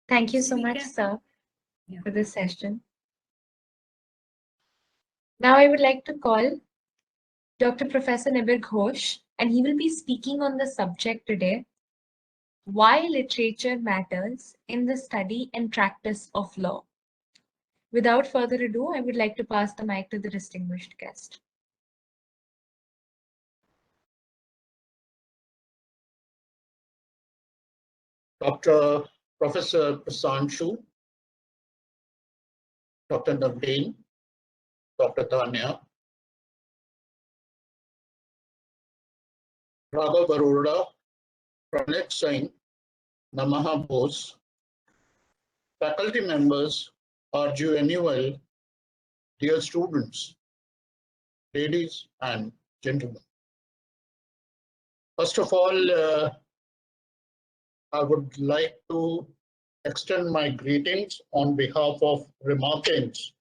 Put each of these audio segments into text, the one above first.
Thank you so much, sir, for this session. Now I would like to call Dr. Professor Nibir Ghosh, and he will be speaking on the subject today, why literature matters in the study and practice of law. Without further ado, I would like to pass the mic to the distinguished guest. Dr. Professor Prasanshu, Dr. Naveen, Dr. Tanya, Raghav Arora, Pranit Singh, Namaha Bose, faculty members, RGNUL, dear students, ladies and gentlemen. First of all, I would like to extend my greetings on behalf of Remarkings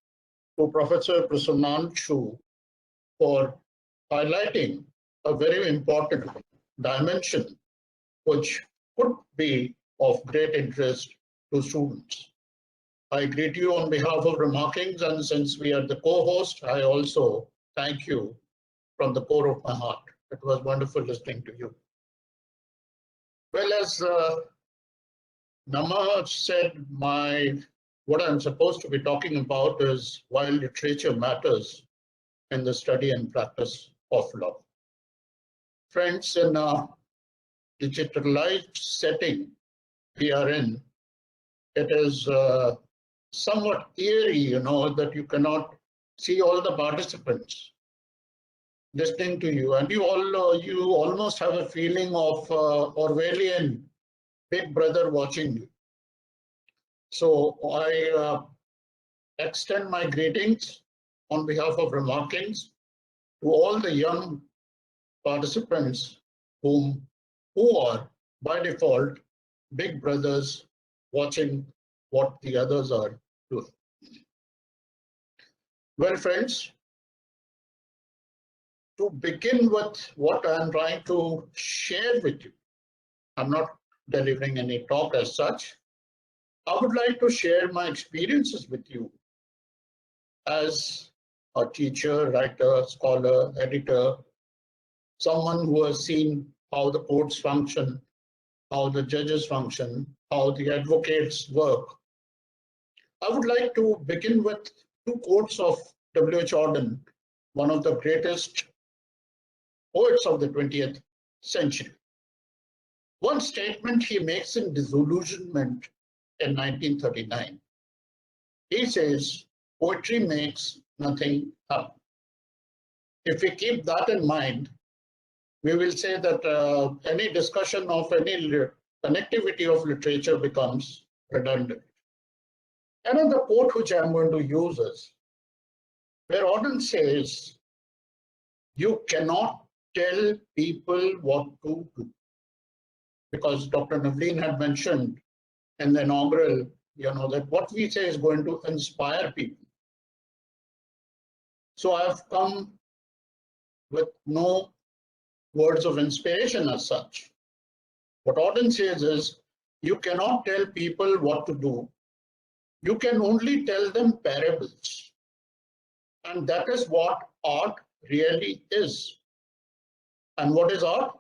to Professor Prasanshu for highlighting a very important dimension which could be of great interest to students. I greet you on behalf of Remarkings, and since we are the co-host, I also thank you from the core of my heart. It was wonderful listening to you. Well, as Nama said, what I'm supposed to be talking about is why literature matters in the study and practice of law. Friends, in a digitalized setting we are in, it is somewhat eerie, that you cannot see all the participants listening to you, and you almost have a feeling of Orwellian Big Brother watching you. So I extend my greetings on behalf of Remarkings to all the young participants who are by default big brothers watching what the others are doing. Well, friends, to begin with what I'm trying to share with you, I'm not delivering any talk as such. I would like to share my experiences with you as a teacher, writer, scholar, editor, someone who has seen how the courts function, how the judges function, how the advocates work. I would like to begin with two quotes of W.H. Auden, one of the greatest poets of the 20th century. One statement he makes in Disillusionment in 1939. He says, poetry makes nothing happen. If we keep that in mind, we will say that any discussion of any connectivity of literature becomes redundant. Another quote which I'm going to use is where Auden says, you cannot tell people what to do. Because Dr. Naveen had mentioned in the inaugural, that what we say is going to inspire people. So I've come with no words of inspiration as such. What Auden says is, you cannot tell people what to do. You can only tell them parables. And that is what art really is. And what is art?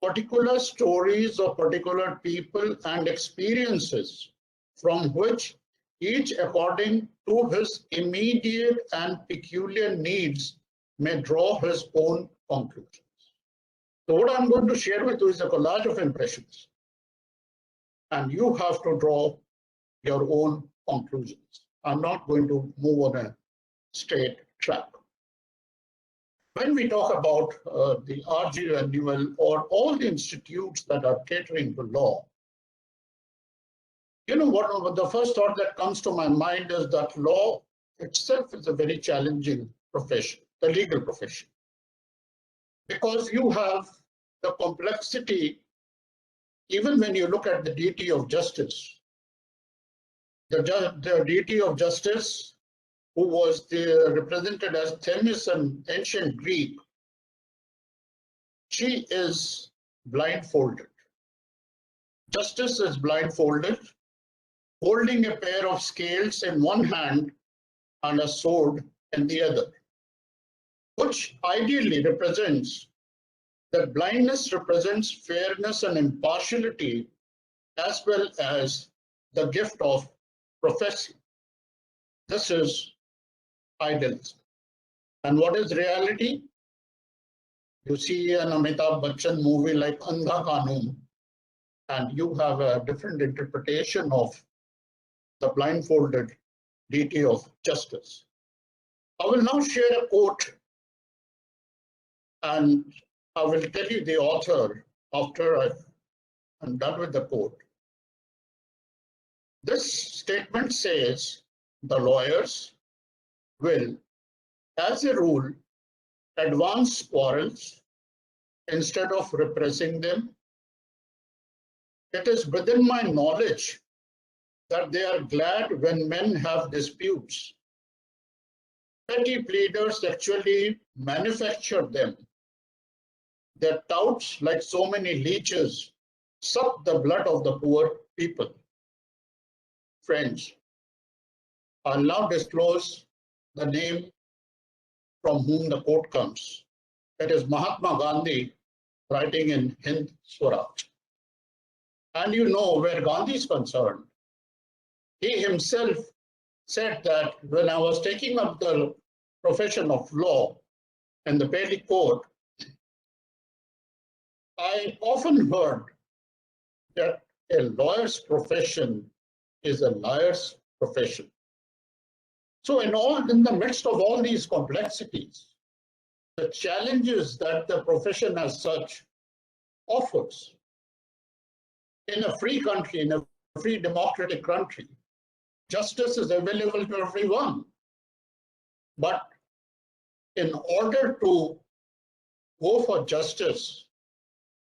Particular stories of particular people and experiences from which each according to his immediate and peculiar needs may draw his own conclusions. So what I'm going to share with you is a collage of impressions. And you have to draw your own conclusions. I'm not going to move on a straight track. When we talk about the RGNUL or all the institutes that are catering to law, what the first thought that comes to my mind is that law itself is a very challenging profession, the legal profession, because you have the complexity. Even when you look at the deity of justice, the deity of justice, who was represented as Themis in ancient Greek, she is blindfolded. Justice is blindfolded. holding a pair of scales in one hand and a sword in the other, which ideally represents that blindness represents fairness and impartiality as well as the gift of prophecy. This is idealism. And what is reality? You see an Amitabh Bachchan movie like Andha Kanun, and you have a different interpretation of the blindfolded deity of justice. I will now share a quote, and I will tell you the author after I'm done with the quote. This statement says the lawyers will, as a rule, advance quarrels instead of repressing them. It is within my knowledge that they are glad when men have disputes. Petty pleaders actually manufacture them. Their touts, like so many leeches, suck the blood of the poor people. Friends, I'll now disclose the name from whom the quote comes. It is Mahatma Gandhi writing in Hind Swaraj. And you know where Gandhi is concerned. He himself said that when I was taking up the profession of law in the Delhi court, I often heard that a lawyer's profession is a liar's profession. So in the midst of all these complexities, the challenges that the profession as such offers in a free country, in a free democratic country, justice is available to everyone. But in order to go for justice,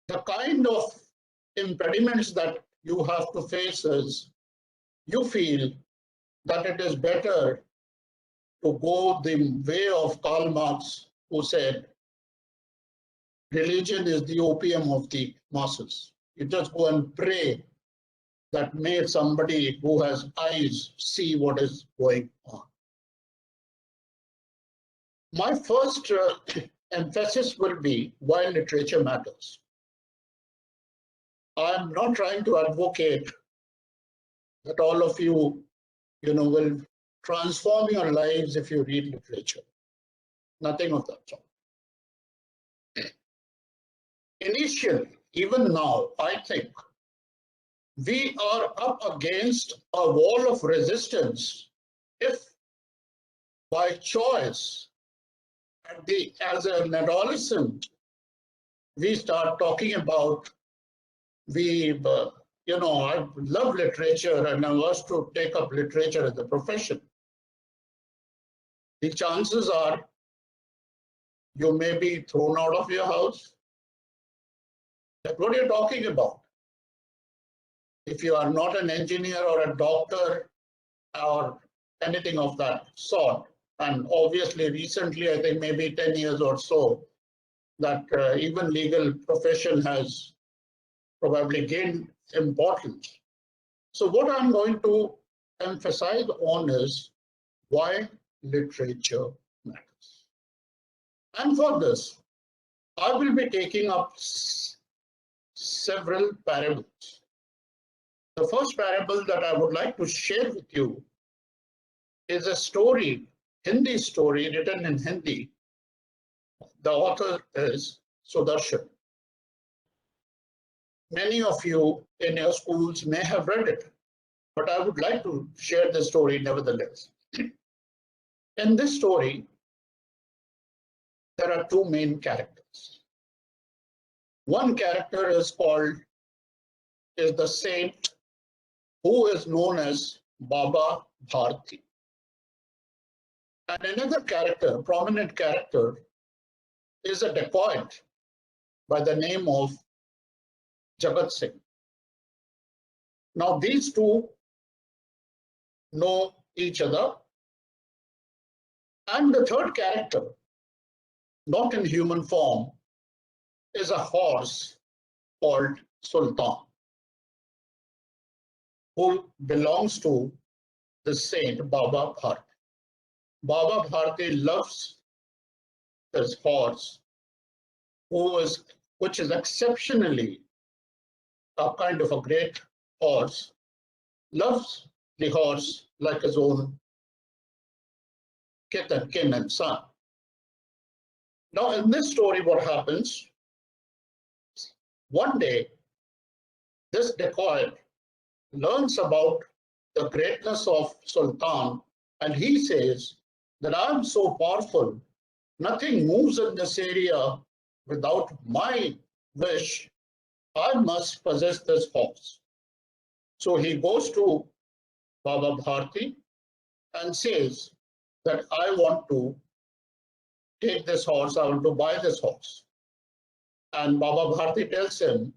the kind of impediments that you have to face is you feel that it is better to go the way of Karl Marx, who said, religion is the opium of the masses. You just go and pray that may somebody who has eyes see what is going on. My first emphasis will be why literature matters. I'm not trying to advocate that all of you, will transform your lives if you read literature. Nothing of that sort. Initially, even now, I think we are up against a wall of resistance if by choice, as an adolescent, we start talking about I love literature and I was to take up literature as a profession. The chances are you may be thrown out of your house. That's what you're talking about. If you are not an engineer or a doctor or anything of that sort, and obviously recently, I think maybe 10 years or so, that even legal profession has probably gained importance. So what I'm going to emphasize on is why literature matters. And for this, I will be taking up several parables. The first parable that I would like to share with you is a story, Hindi story written in Hindi. The author is Sudarshan. Many of you in your schools may have read it, but I would like to share the story nevertheless. In this story, there are two main characters. One character is the saint who is known as Baba Bharti. And another character, prominent character, is a dacoit by the name of Jagat Singh. Now these two know each other. And the third character, not in human form, is a horse called Sultan. who belongs to the saint Baba Bharti. Baba Bharti loves his horse, which is exceptionally a kind of a great horse, loves the horse like his own kith and kin and son. Now, in this story, what happens? One day, this dacoit learns about the greatness of Sultan, and he says that I'm so powerful, nothing moves in this area without my wish. I must possess this horse. So he goes to Baba Bharti and says that I want to take this horse, I want to buy this horse. And Baba Bharti tells him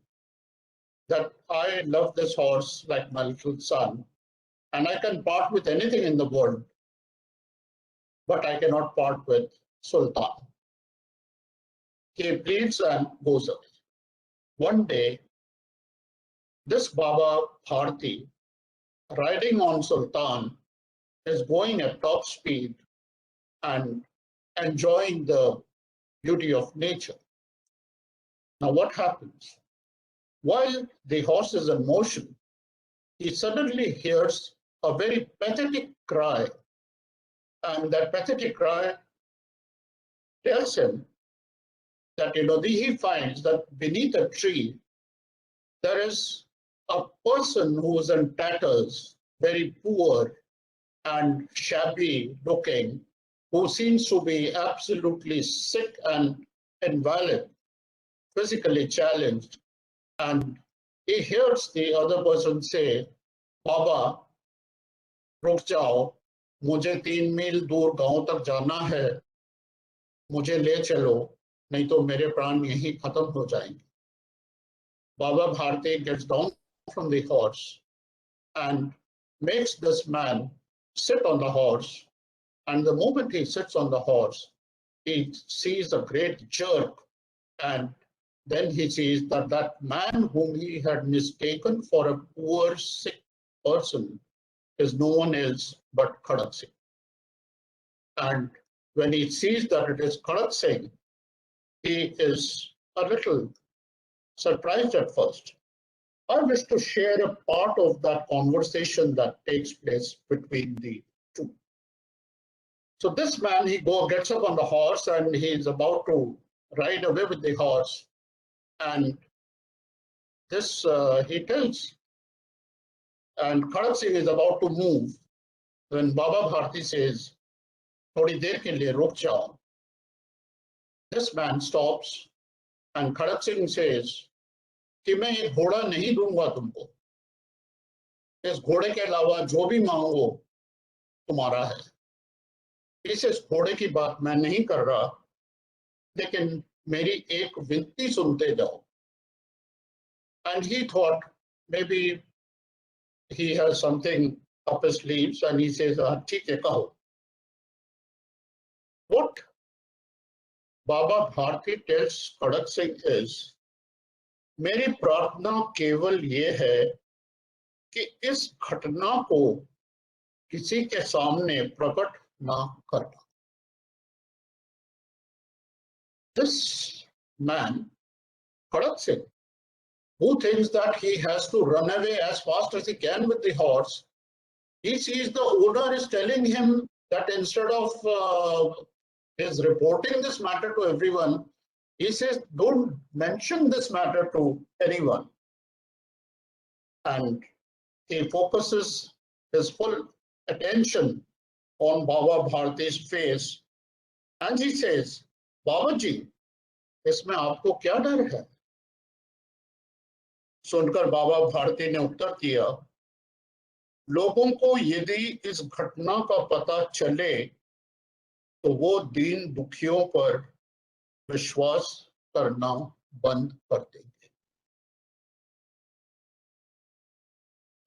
that I love this horse like my little son, and I can part with anything in the world, but I cannot part with Sultan. He pleads and goes away. One day, this Baba Bharti, riding on Sultan, is going at top speed and enjoying the beauty of nature. Now, what happens? While the horse is in motion, he suddenly hears a very pathetic cry, and that pathetic cry tells him that he finds that beneath a tree there is a person who is in tatters, very poor and shabby looking, who seems to be absolutely sick and invalid, physically challenged. And he hears the other person say, Baba, रुक जाओ, मुझे 3 मील दूर गांव तक जाना है, मुझे ले चलो, नहीं तो मेरे प्राण यहीं खत्म हो जाएंगे. Baba Bharti gets down from the horse and makes this man sit on the horse. And the moment he sits on the horse, he sees a great jerk. And then he sees that that man whom he had mistaken for a poor, sick person is no one else but Khadak Singh. And when he sees that it is Khadak Singh, he is a little surprised at first. I wish to share a part of that conversation that takes place between the two. So this man, he gets up on the horse and he's about to ride away with the horse. And this he tells, and Khadak Singh is about to move when Baba Bharti says, "Thodi der ke liye ruk jao." This man stops and Khadak Singh says, कि मैं ये घोड़ा नहीं दूंगा तुमको, इस घोड़े के अलावा जो भी मांगो तुम्हारा है. इस घोड़े की बात मैं नहीं कर रहा, लेकिन मेरी एक विनती सुनते जाओ. And he thought maybe he has something up his sleeves and he says, ठीक है कहो. What Baba Bharti tells Khadak Singh is, मेरी प्रार्थना केवल ये है कि इस घटना को किसी के सामने प्रकट ना करना. This man, Khadak Singh, who thinks that he has to run away as fast as he can with the horse, he sees the owner is telling him that instead of his reporting this matter to everyone, he says, don't mention this matter to anyone. And he focuses his full attention on Baba Bharti's face. And he says, Baba ji, इसमें आपको क्या डर है? सुनकर बाबा भारती ने उत्तर दिया, लोगों को यदि इस घटना का पता चले तो वो दीन दुखियों पर विश्वास करना बंद कर देंगे.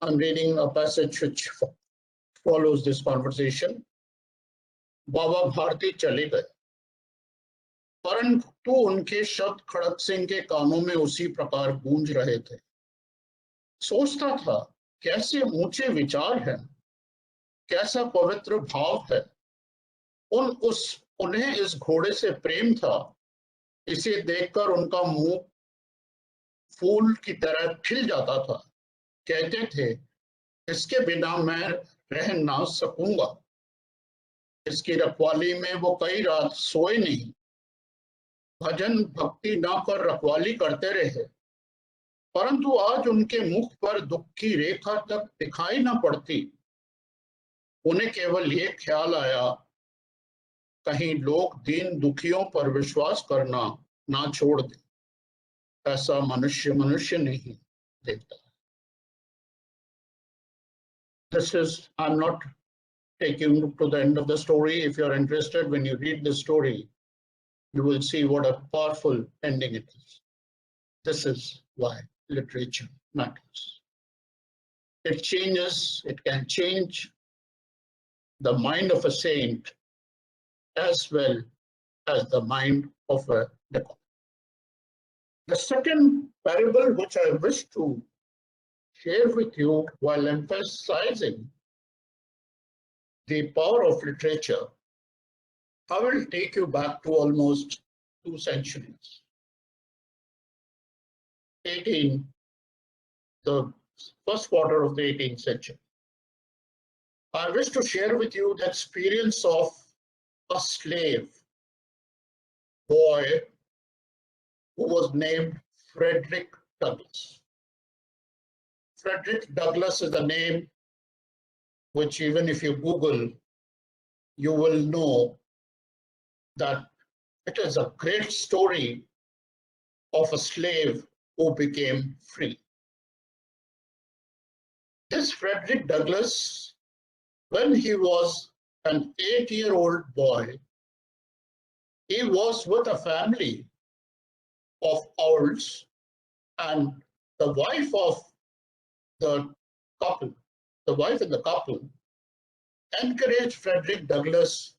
I'm reading a passage which follows this conversation. बाबा भारती चले गए, परंतु उनके शब्द खड़क सिंह के कानों में उसी प्रकार गूंज रहे थे. सोचता था कैसे ऊंचे विचार हैं, कैसा पवित्र भाव है। उन्हें इस घोड़े से प्रेम था, इसे देखकर उनका मुंह फूल की तरह खिल जाता था। कहते थे, इसके बिना मैं रह ना सकूंगा। इसकी रखवाली में वो कई रात सोए नहीं, भजन भक्ति ना कर रखवाली करते रहे। परंतु आज उनके मुख पर दुख की रेखा तक दिखाई न पड़ती। उन्हें केवल ये ख्याल आया, कहीं लोग दीन दुखियों पर विश्वास करना ना छोड़ दें। ऐसा मनुष्य मनुष्य नहीं देखता। This is, I'm not taking you to the end of the story. If you're interested, when you read the story, you will see what a powerful ending it is. This is why literature matters. It changes, it can change the mind of a saint as well as the mind of a decor. The second parable which I wish to share with you while emphasizing the power of literature, I will take you back to almost 2 centuries. The first quarter of the 18th century. I wish to share with you the experience of a slave boy who was named Frederick Douglass. Frederick Douglass is a name which, even if you Google, you will know that it is a great story of a slave who became free. This Frederick Douglass, when he was an 8-year-old boy, he was with a family of owls, and the wife of the couple, the wife and the couple, encouraged Frederick Douglass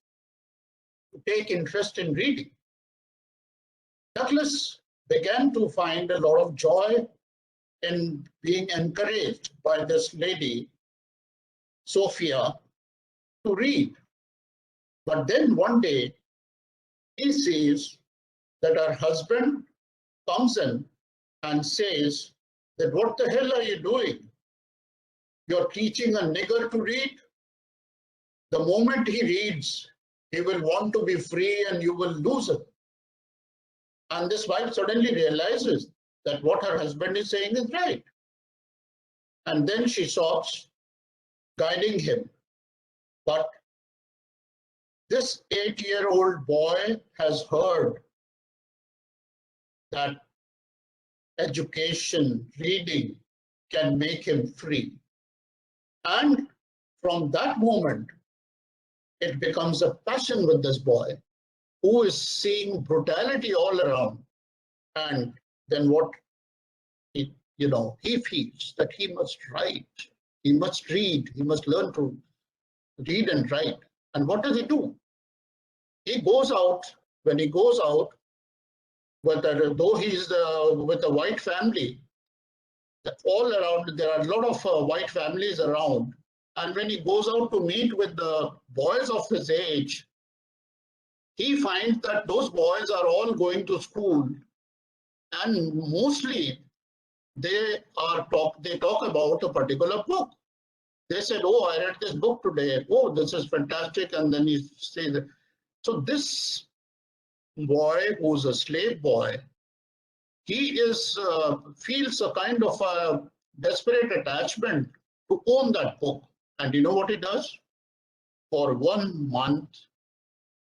to take interest in reading. Douglass began to find a lot of joy in being encouraged by this lady, Sophia, to read. But then one day, he sees that her husband comes in and says that, what the hell are you doing? You're teaching a nigger to read? The moment he reads, he will want to be free and you will lose him. And this wife suddenly realizes that what her husband is saying is right. And then she stops guiding him. But this 8-year-old boy has heard that education, reading can make him free. And from that moment, it becomes a passion with this boy who is seeing brutality all around. And then what he feels that he must write, he must read, he must learn to read and write. And what does he do? He goes out, when he goes out, though he's with a white family, all around, there are a lot of white families around. And when he goes out to meet with the boys of his age, he finds that those boys are all going to school, and mostly they talk about a particular book. They said, oh, I read this book today. Oh, this is fantastic. And then he says, so this boy, who's a slave boy, he feels a kind of a desperate attachment to own that book. And you know what he does? For 1 month,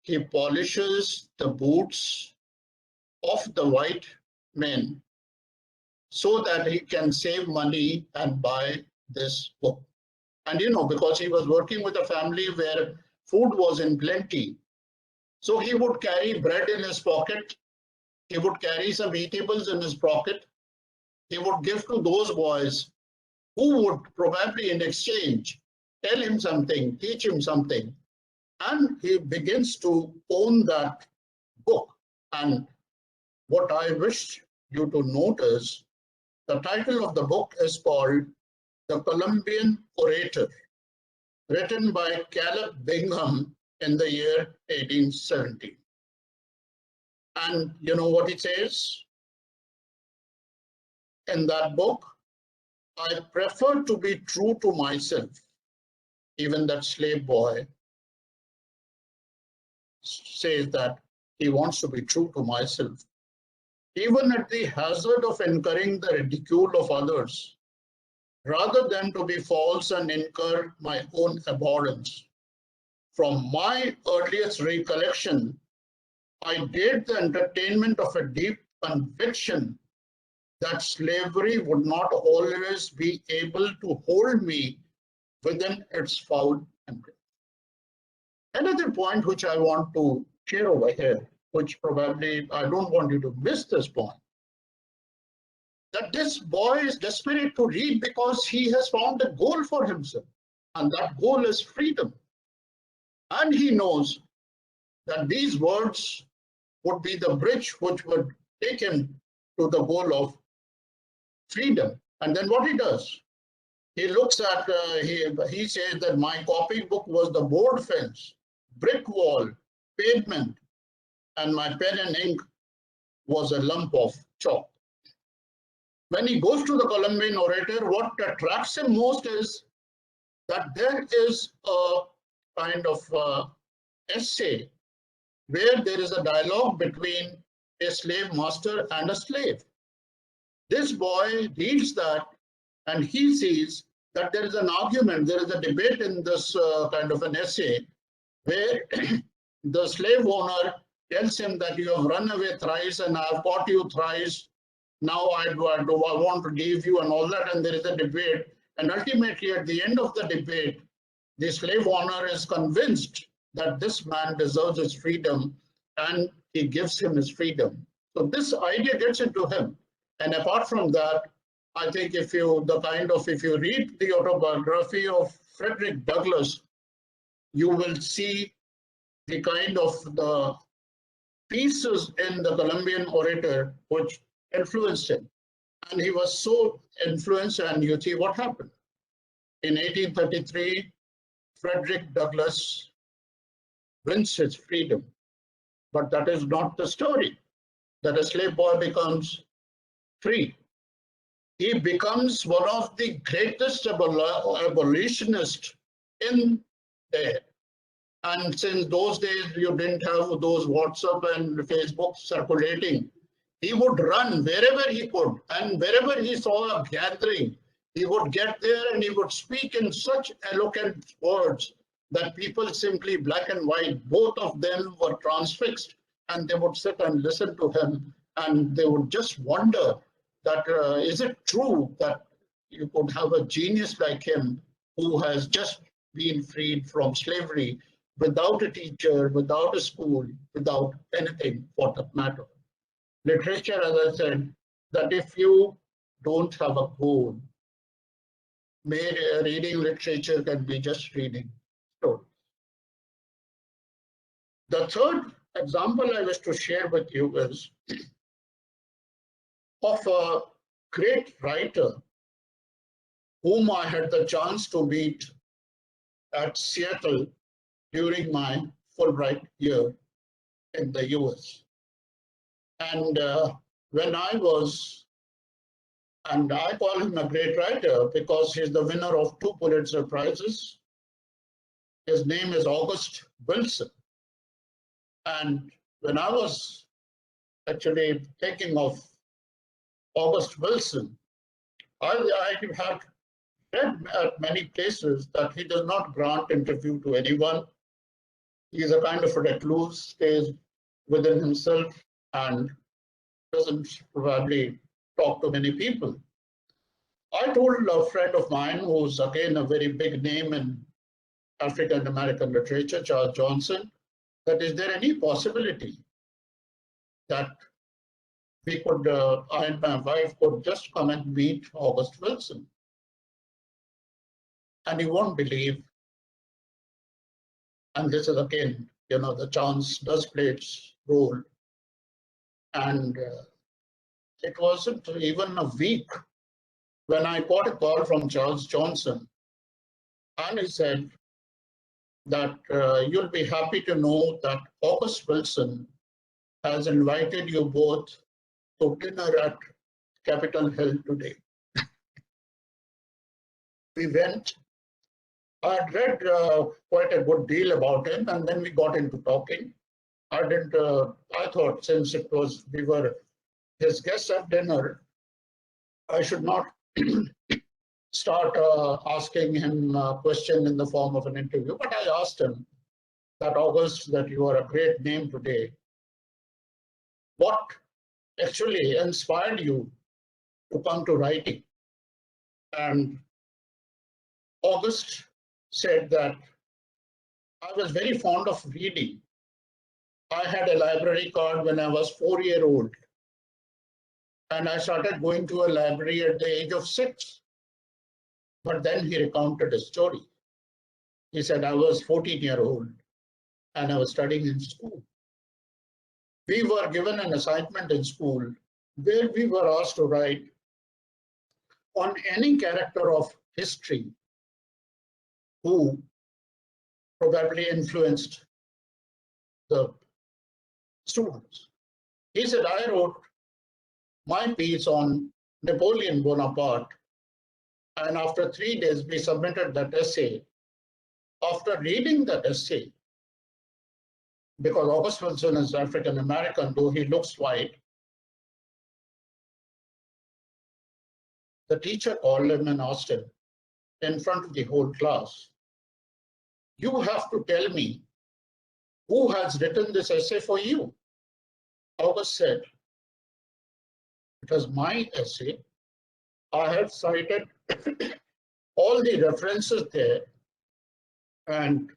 he polishes the boots of the white men so that he can save money and buy this book. And because he was working with a family where food was in plenty, so he would carry bread in his pocket, he would carry some eatables in his pocket, he would give to those boys who would probably in exchange tell him something, teach him something, and he begins to own that book. And what I wish you to notice, the title of the book is called The Columbian Orator, written by Caleb Bingham in the year 1870. And you know what he says in that book? I prefer to be true to myself. Even that slave boy says that he wants to be true to myself, even at the hazard of incurring the ridicule of others, rather than to be false and incur my own abhorrence. From my earliest recollection, I did the entertainment of a deep conviction that slavery would not always be able to hold me within its foul embrace. Another point which I want to share over here, which probably I don't want you to miss this point, that this boy is desperate to read because he has found a goal for himself, and that goal is freedom. And he knows that these words would be the bridge which would take him to the goal of freedom. And then what he does, he looks at, he says that my copybook was the board fence, brick wall, pavement, and my pen and ink was a lump of chalk. When he goes to the Columbian Orator, what attracts him most is that there is a kind of essay where there is a dialogue between a slave master and a slave. This boy reads that and he sees that there is an argument, there is a debate in this kind of an essay where the slave owner tells him that you have run away thrice and I have caught you thrice. Now I want to leave you and all that, and there is a debate. And ultimately, at the end of the debate, the slave owner is convinced that this man deserves his freedom, and he gives him his freedom. So this idea gets into him. And apart from that, I think if you read the autobiography of Frederick Douglass, you will see the kind of the pieces in the Columbian Orator which influenced him. And he was so influenced, and you see what happened. In 1833, Frederick Douglass wins his freedom. But that is not the story, that a slave boy becomes free. He becomes one of the greatest abolitionists in there. And since those days you didn't have those WhatsApp and Facebook circulating, he would run wherever he could, and wherever he saw a gathering, he would get there and he would speak in such eloquent words that people simply, black and white, both of them were transfixed, and they would sit and listen to him, and they would just wonder that is it true that you could have a genius like him who has just been freed from slavery without a teacher, without a school, without anything for that matter. Literature, as I said, that if you don't have a goal, reading literature can be just reading stories. The third example I wish to share with you is of a great writer whom I had the chance to meet at Seattle during my Fulbright year in the US. And when I was, and I call him a great writer because he's the winner of 2 Pulitzer Prizes. His name is August Wilson. And when I was actually thinking of August Wilson, I had read at many places that he does not grant interview to anyone. He is a kind of a recluse, stays within himself and doesn't probably talk to many people. I told a friend of mine, who's again a very big name in African American literature, Charles Johnson, that is there any possibility that we could, I and my wife could just come and meet August Wilson? And you won't believe, and this is again, the chance does play its role. And it wasn't even a week when I got a call from Charles Johnson, and he said that you'll be happy to know that August Wilson has invited you both to dinner at Capitol Hill today. We went. I had read quite a good deal about him, and then we got into talking. I thought since we were his guests at dinner, I should not start asking him a question in the form of an interview. But I asked him that, August, that you are a great name today. What actually inspired you to come to writing? And August said that I was very fond of reading. I had a library card when I was 4 years old. And I started going to a library at the age of 6. But then he recounted a story. He said, I was 14-year-old and I was studying in school. We were given an assignment in school where we were asked to write on any character of history who probably influenced the students. He said, I wrote my piece on Napoleon Bonaparte, and after 3 days, we submitted that essay. After reading that essay, because August Wilson is African American, though he looks white, the teacher called him and asked him in front of the whole class, you have to tell me who has written this essay for you. August said, it was my essay. I have cited all the references there, and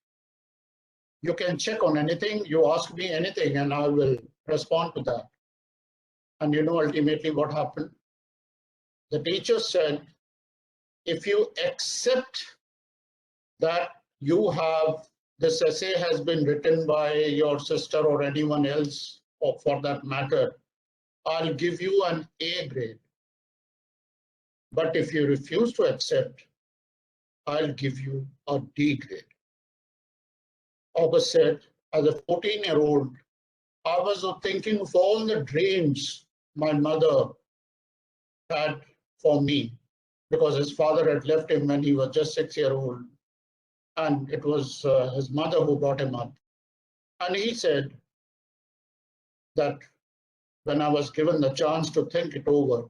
you can check on anything. You ask me anything, and I will respond to that. And you know, ultimately what happened? The teacher said, if you accept that this essay has been written by your sister or anyone else, or for that matter, I'll give you an A grade. But if you refuse to accept, I'll give you a D grade. August said, as a 14-year-old, I was thinking of all the dreams my mother had for me, because his father had left him when he was just 6 years old. And it was his mother who brought him up. And he said that when I was given the chance to think it over,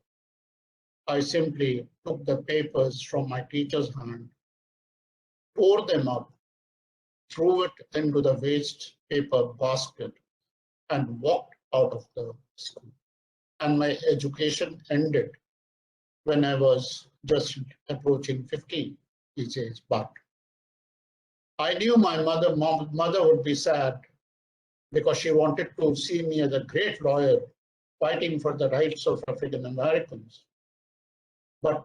I simply took the papers from my teacher's hand, tore them up, threw it into the waste paper basket, and walked out of the school. And my education ended when I was just approaching 15, he says. But I knew my mother would be sad because she wanted to see me as a great lawyer fighting for the rights of African Americans. But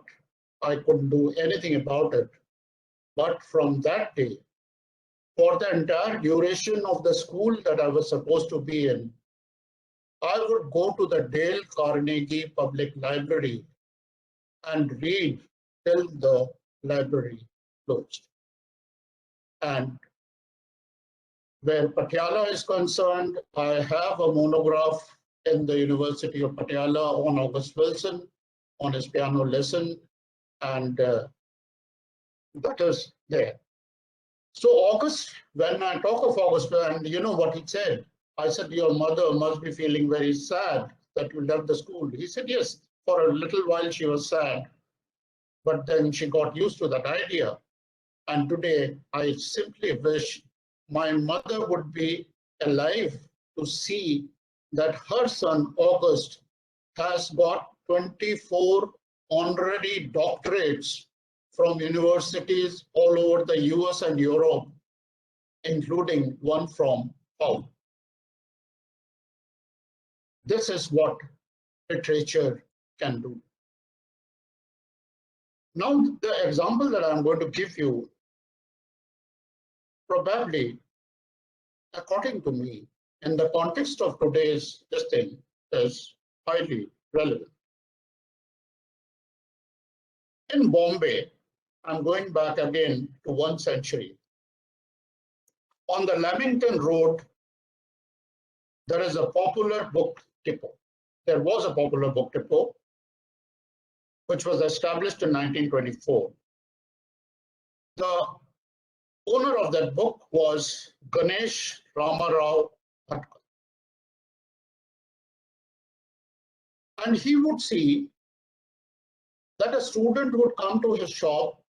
I couldn't do anything about it. But from that day, for the entire duration of the school that I was supposed to be in, I would go to the Dale Carnegie Public Library and read till the library closed. And where Patiala is concerned, I have a monograph in the University of Patiala on August Wilson, on his piano lesson, and that is there. So August, when I talk of August, and you know what he said, I said, your mother must be feeling very sad that you left the school. He said, yes, for a little while she was sad, but then she got used to that idea. And today, I simply wish my mother would be alive to see that her son, August, has got 24 honorary doctorates from universities all over the US and Europe, including one from Hull. This is what literature can do. Now, the example that I'm going to give you, probably, according to me, in the context of today's thing, is highly relevant. In Bombay, I'm going back again to 1 century. On the Lamington Road, there is a popular book depot. There was a popular book depot, which was established in 1924. The owner of that book was Ganesh Ramarao Bhatkal. And he would see that a student would come to his shop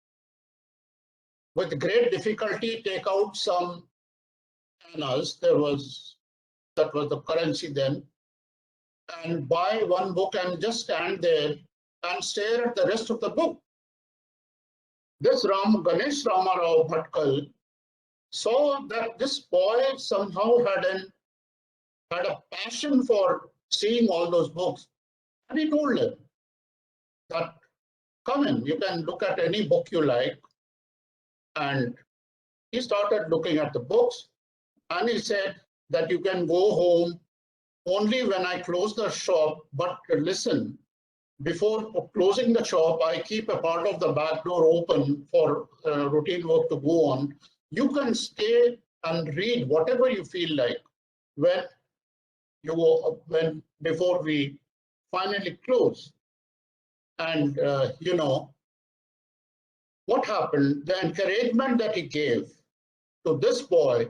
with great difficulty, take out some annas, that was the currency then, and buy one book and just stand there and stare at the rest of the book. This Ganesh Ramarao Bhatkal saw that this boy somehow had a passion for seeing all those books. And he told him that, come in, you can look at any book you like. And he started looking at the books, and he said that you can go home only when I close the shop, but listen, before closing the shop, I keep a part of the back door open for routine work to go on. You can stay and read whatever you feel like before we finally close. And what happened? The encouragement that he gave to this boy,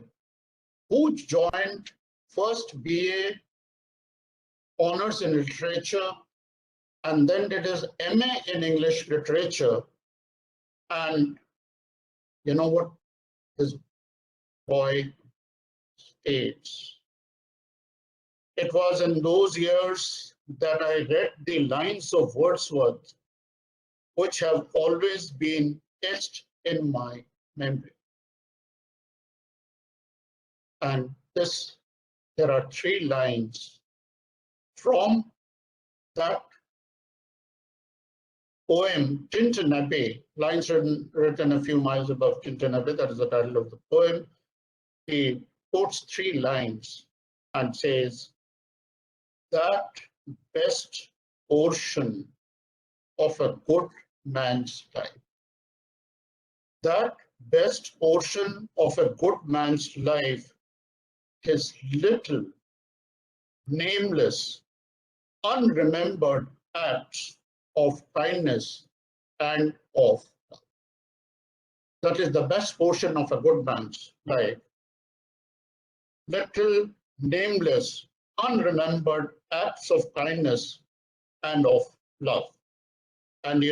who joined first BA honors in literature and then did his MA in English literature. And you know what this boy states? It was in those years that I read the lines of Wordsworth, which have always been etched in my memory. And there are 3 lines from that poem, Tintin Abbey, lines written a few miles above Tintin Abbey, that is the title of the poem. He quotes 3 lines and says, that best portion of a good man's life. That best portion of a good man's life is little, nameless, unremembered acts of kindness and of love. That is the best portion of a good man's life. Little, nameless, unremembered acts of kindness and of love. And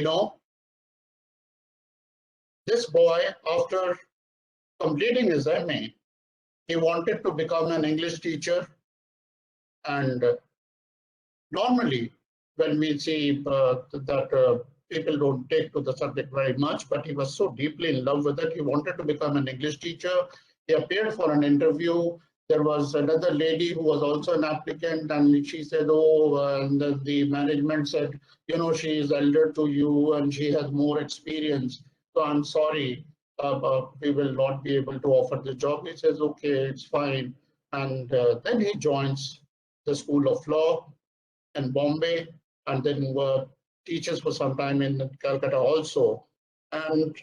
this boy, after completing his MA, he wanted to become an English teacher. And normally, when we see that people don't take to the subject very much, but he was so deeply in love with it, he wanted to become an English teacher. He appeared for an interview. There was another lady who was also an applicant, and she said, and the management said, she is elder to you and she has more experience. So I'm sorry, we will not be able to offer the job. He says, okay, it's fine. And then he joins the School of Law in Bombay, and then teaches for some time in Calcutta also. And,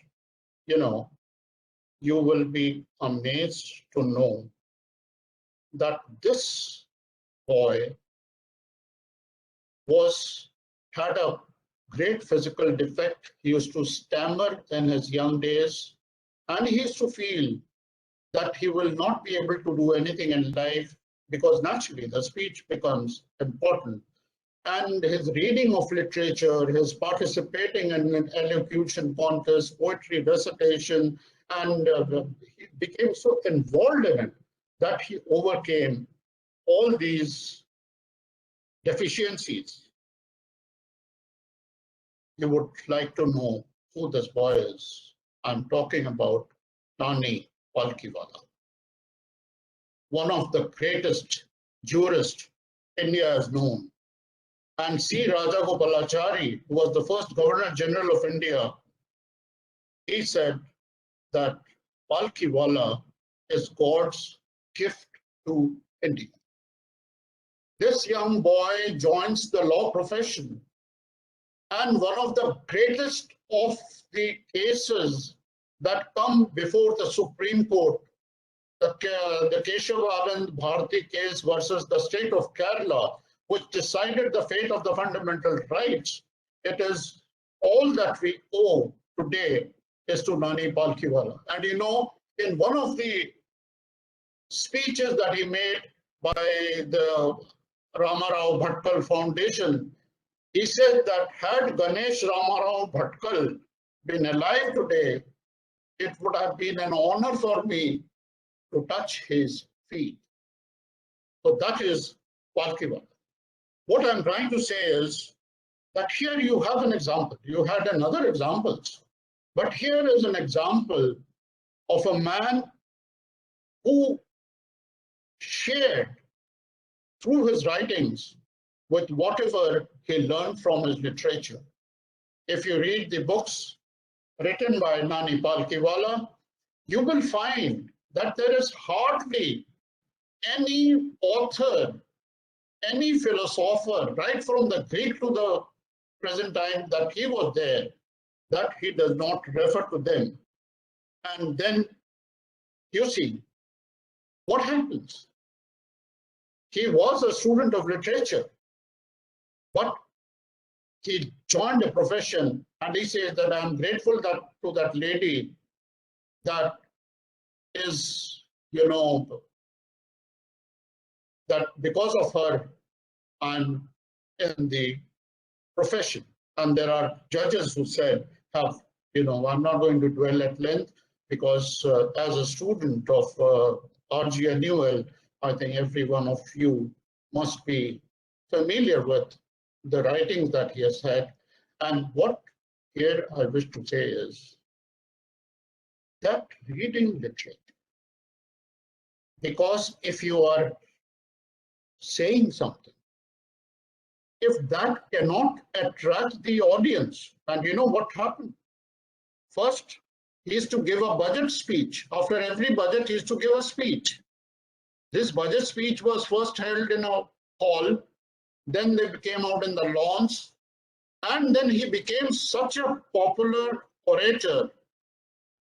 you will be amazed to know that this boy had a great physical defect. He used to stammer in his young days, and he used to feel that he will not be able to do anything in life because naturally the speech becomes important. And his reading of literature, his participating in an elocution contest, poetry recitation, and he became so involved in it that he overcame all these deficiencies. You would like to know who this boy is. I'm talking about Rani Palkiwala, one of the greatest jurists India has known. And C. Rajagopalachari, who was the first Governor General of India, he said that Palkiwala is God's gift to India. This young boy joins the law profession, and one of the greatest of the cases that come before the Supreme Court, the Keshav Bharati case versus the state of Kerala, which decided the fate of the fundamental rights, it is all that we owe today is to Nani Palkhiwala. And you know, in one of the speeches that he made by the Ramarao Bhatkal Foundation, he said that had Ganesh Ramarao Bhatkal been alive today, it would have been an honor for me to touch his feet. So that is Palkhiwala. What I'm trying to say is that here you have an example. You had another examples, but here is an example of a man who shared through his writings with whatever he learned from his literature. If you read the books written by Nani Palkhiwala, you will find that there is hardly any author, any philosopher, right from the Greek to the present time that he was there, that he does not refer to them. And then you see what happens. He was a student of literature, but he joined a profession, and he says that I'm grateful to that lady that is, you know, that because of her, I'm in the profession. And there are judges who said, I'm not going to dwell at length because as a student of RGNUL, I think every one of you must be familiar with the writings that he has had. And what here I wish to say is that reading literature, because if you are saying something, if that cannot attract the audience, and you know what happened? First, he used to give a budget speech. After every budget, he used to give a speech. This budget speech was first held in a hall, then they came out in the lawns, and then he became such a popular orator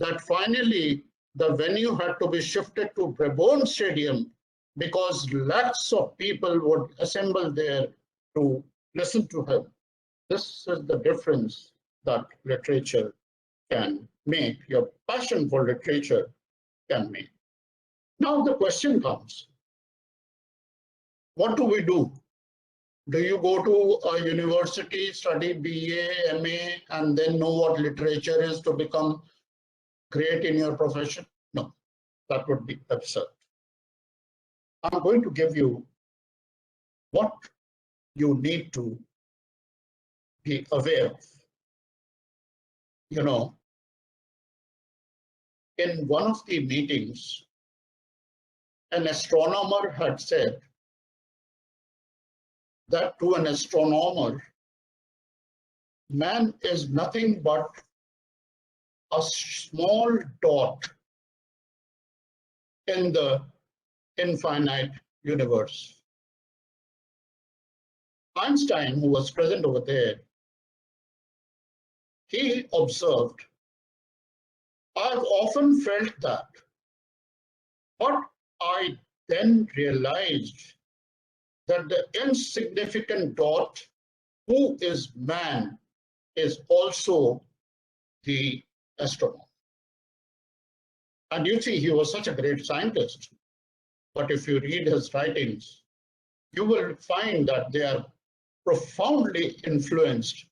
that finally the venue had to be shifted to Brabourne Stadium because lakhs of people would assemble there to listen to him. This is the difference that literature can make, your passion for literature can make. Now the question comes, what do we do? Do you go to a university, study BA, MA, and then know what literature is to become great in your profession? No, that would be absurd. I'm going to give you what you need to be aware of. You know, in one of the meetings, an astronomer had said that to an astronomer, man is nothing but a small dot in the infinite universe. Einstein, who was present over there, he observed, I've often felt that, but I then realized that the insignificant dot, who is man, is also the astronomer. And you see, he was such a great scientist. But if you read his writings, you will find that they are profoundly influenced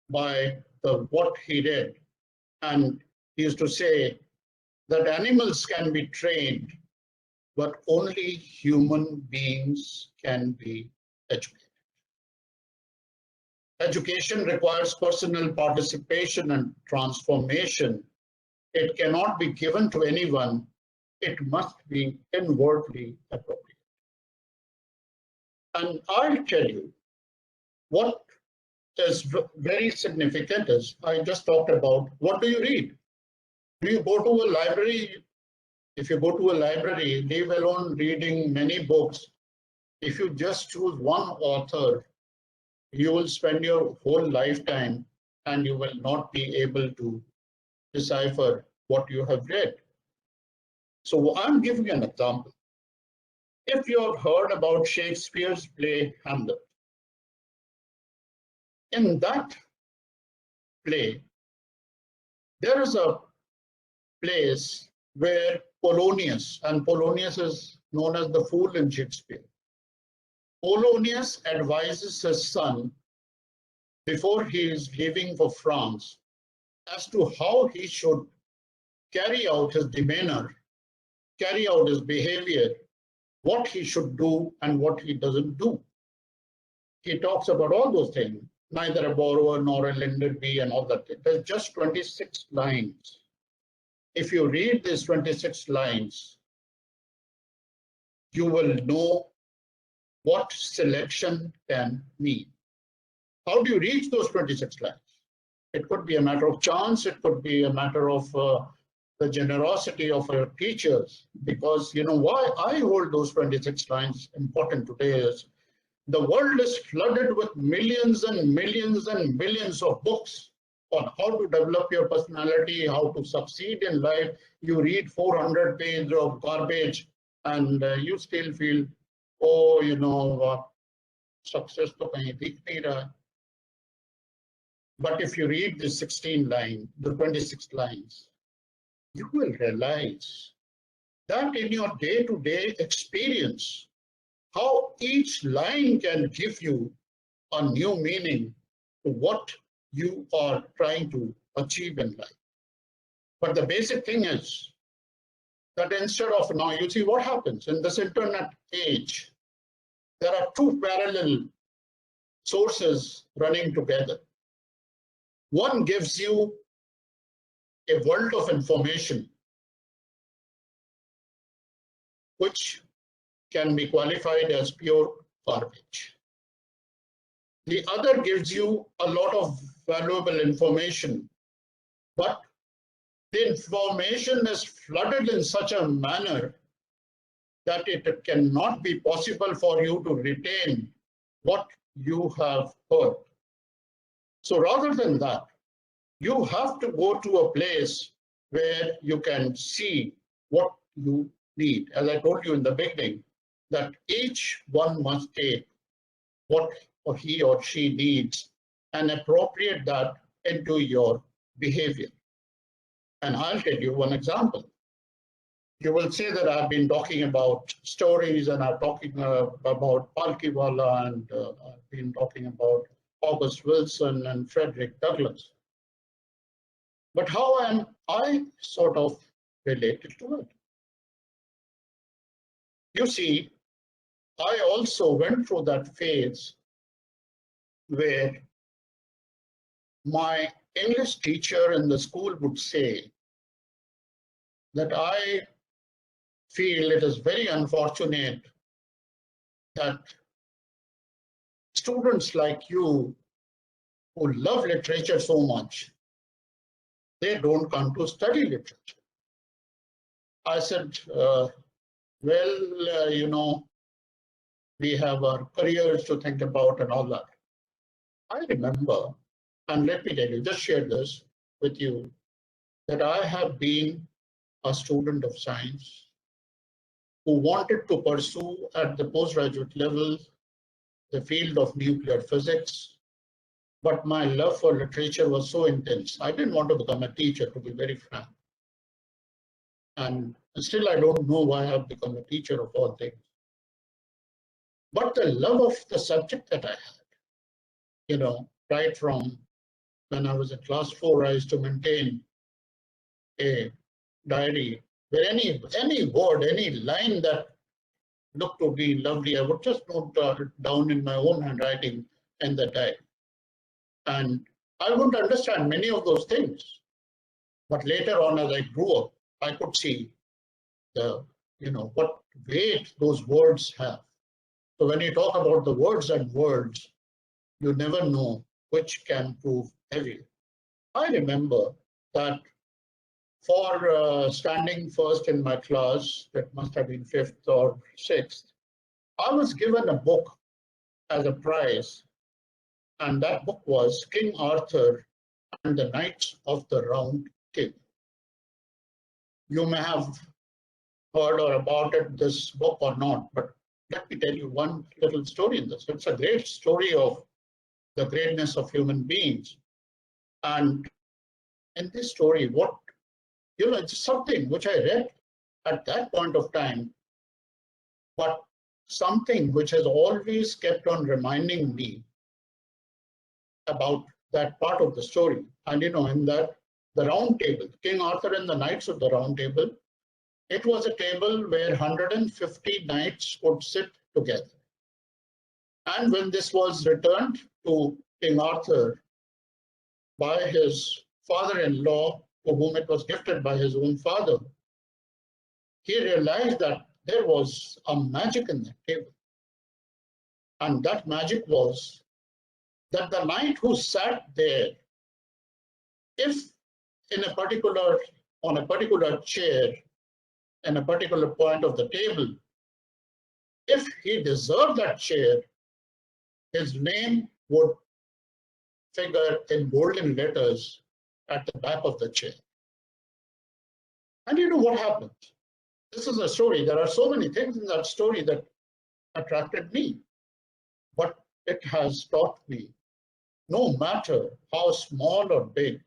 by what he read. And he used to say that animals can be trained, but only human beings can be educated. Education requires personal participation and transformation. It cannot be given to anyone. It must be inwardly appropriate. And I'll tell you what is very significant is, I just talked about, what do you read? Do you go to a library? If you go to a library, leave alone reading many books. If you just choose one author, you will spend your whole lifetime and you will not be able to decipher what you have read. So I'm giving an example. If you have heard about Shakespeare's play Hamlet, in that play, there is a place where Polonius, and Polonius is known as the fool in Shakespeare. Polonius advises his son before he is leaving for France as to how he should carry out his demeanor, carry out his behavior, what he should do and what he doesn't do. He talks about all those things, neither a borrower nor a lender be, and all that. There's just 26 lines. If you read these 26 lines, you will know what selection can mean. How do you reach those 26 lines? It could be a matter of chance. It could be a matter of the generosity of our teachers. Because you know why I hold those 26 lines important today is the world is flooded with millions and millions and millions of books on how to develop your personality, how to succeed in life. You read 400 pages of garbage and you still feel, oh, you know, success to kahin dikh nahi raha. But if you read the 16 lines, the 26 lines, you will realize that in your day-to-day experience, how each line can give you a new meaning to what you are trying to achieve in life. But the basic thing is that instead of now, you see what happens in this internet age, there are two parallel sources running together. One gives you a world of information which can be qualified as pure garbage. The other gives you a lot of valuable information, but the information is flooded in such a manner that it cannot be possible for you to retain what you have heard. So rather than that, you have to go to a place where you can see what you need. As I told you in the beginning, that each one must take what he or she needs and appropriate that into your behavior. And I'll tell you one example. You will say that I've been talking about stories and I'm talking about Palkiwala and I've been talking about August Wilson and Frederick Douglass. But how am I sort of related to it? You see, I also went through that phase where my English teacher in the school would say that I feel it is very unfortunate that students like you who love literature so much, they don't come to study literature. I said, you know, we have our careers to think about and all that. I remember, and let me tell you, just share this with you, that I have been a student of science who wanted to pursue at the postgraduate level the field of nuclear physics, but my love for literature was so intense. I didn't want to become a teacher, to be very frank. And still, I don't know why I've become a teacher of all things. But the love of the subject that I had, you know, right from when I was in class 4, I used to maintain a diary where any word, any line that looked to be lovely, I would just note down in my own handwriting in the diary. And I wouldn't understand many of those things. But later on, as I grew up, I could see the, you know, what weight those words have. So when you talk about the words and words, you never know which can prove heavy. I remember that for standing first in my class, that must have been 5th or 6th, I was given a book as a prize. And that book was King Arthur and the Knights of the Round Table. You may have heard or about it, this book or not, but let me tell you one little story in this. It's a great story of the greatness of human beings. And in this story, it's something which I read at that point of time, but something which has always kept on reminding me about that part of the story. And in that, the Round Table, King Arthur and the Knights of the Round Table, it was a table where 150 knights could sit together. And when this was returned to King Arthur by his father-in-law, to whom it was gifted by his own father, he realized that there was a magic in that table. And that magic was that the knight who sat there, if on a particular chair, in a particular point of the table, if he deserved that chair, his name would figure in golden letters at the back of the chair. And you know what happened? This is a story. There are so many things in that story that attracted me. But it has taught me, no matter how small or big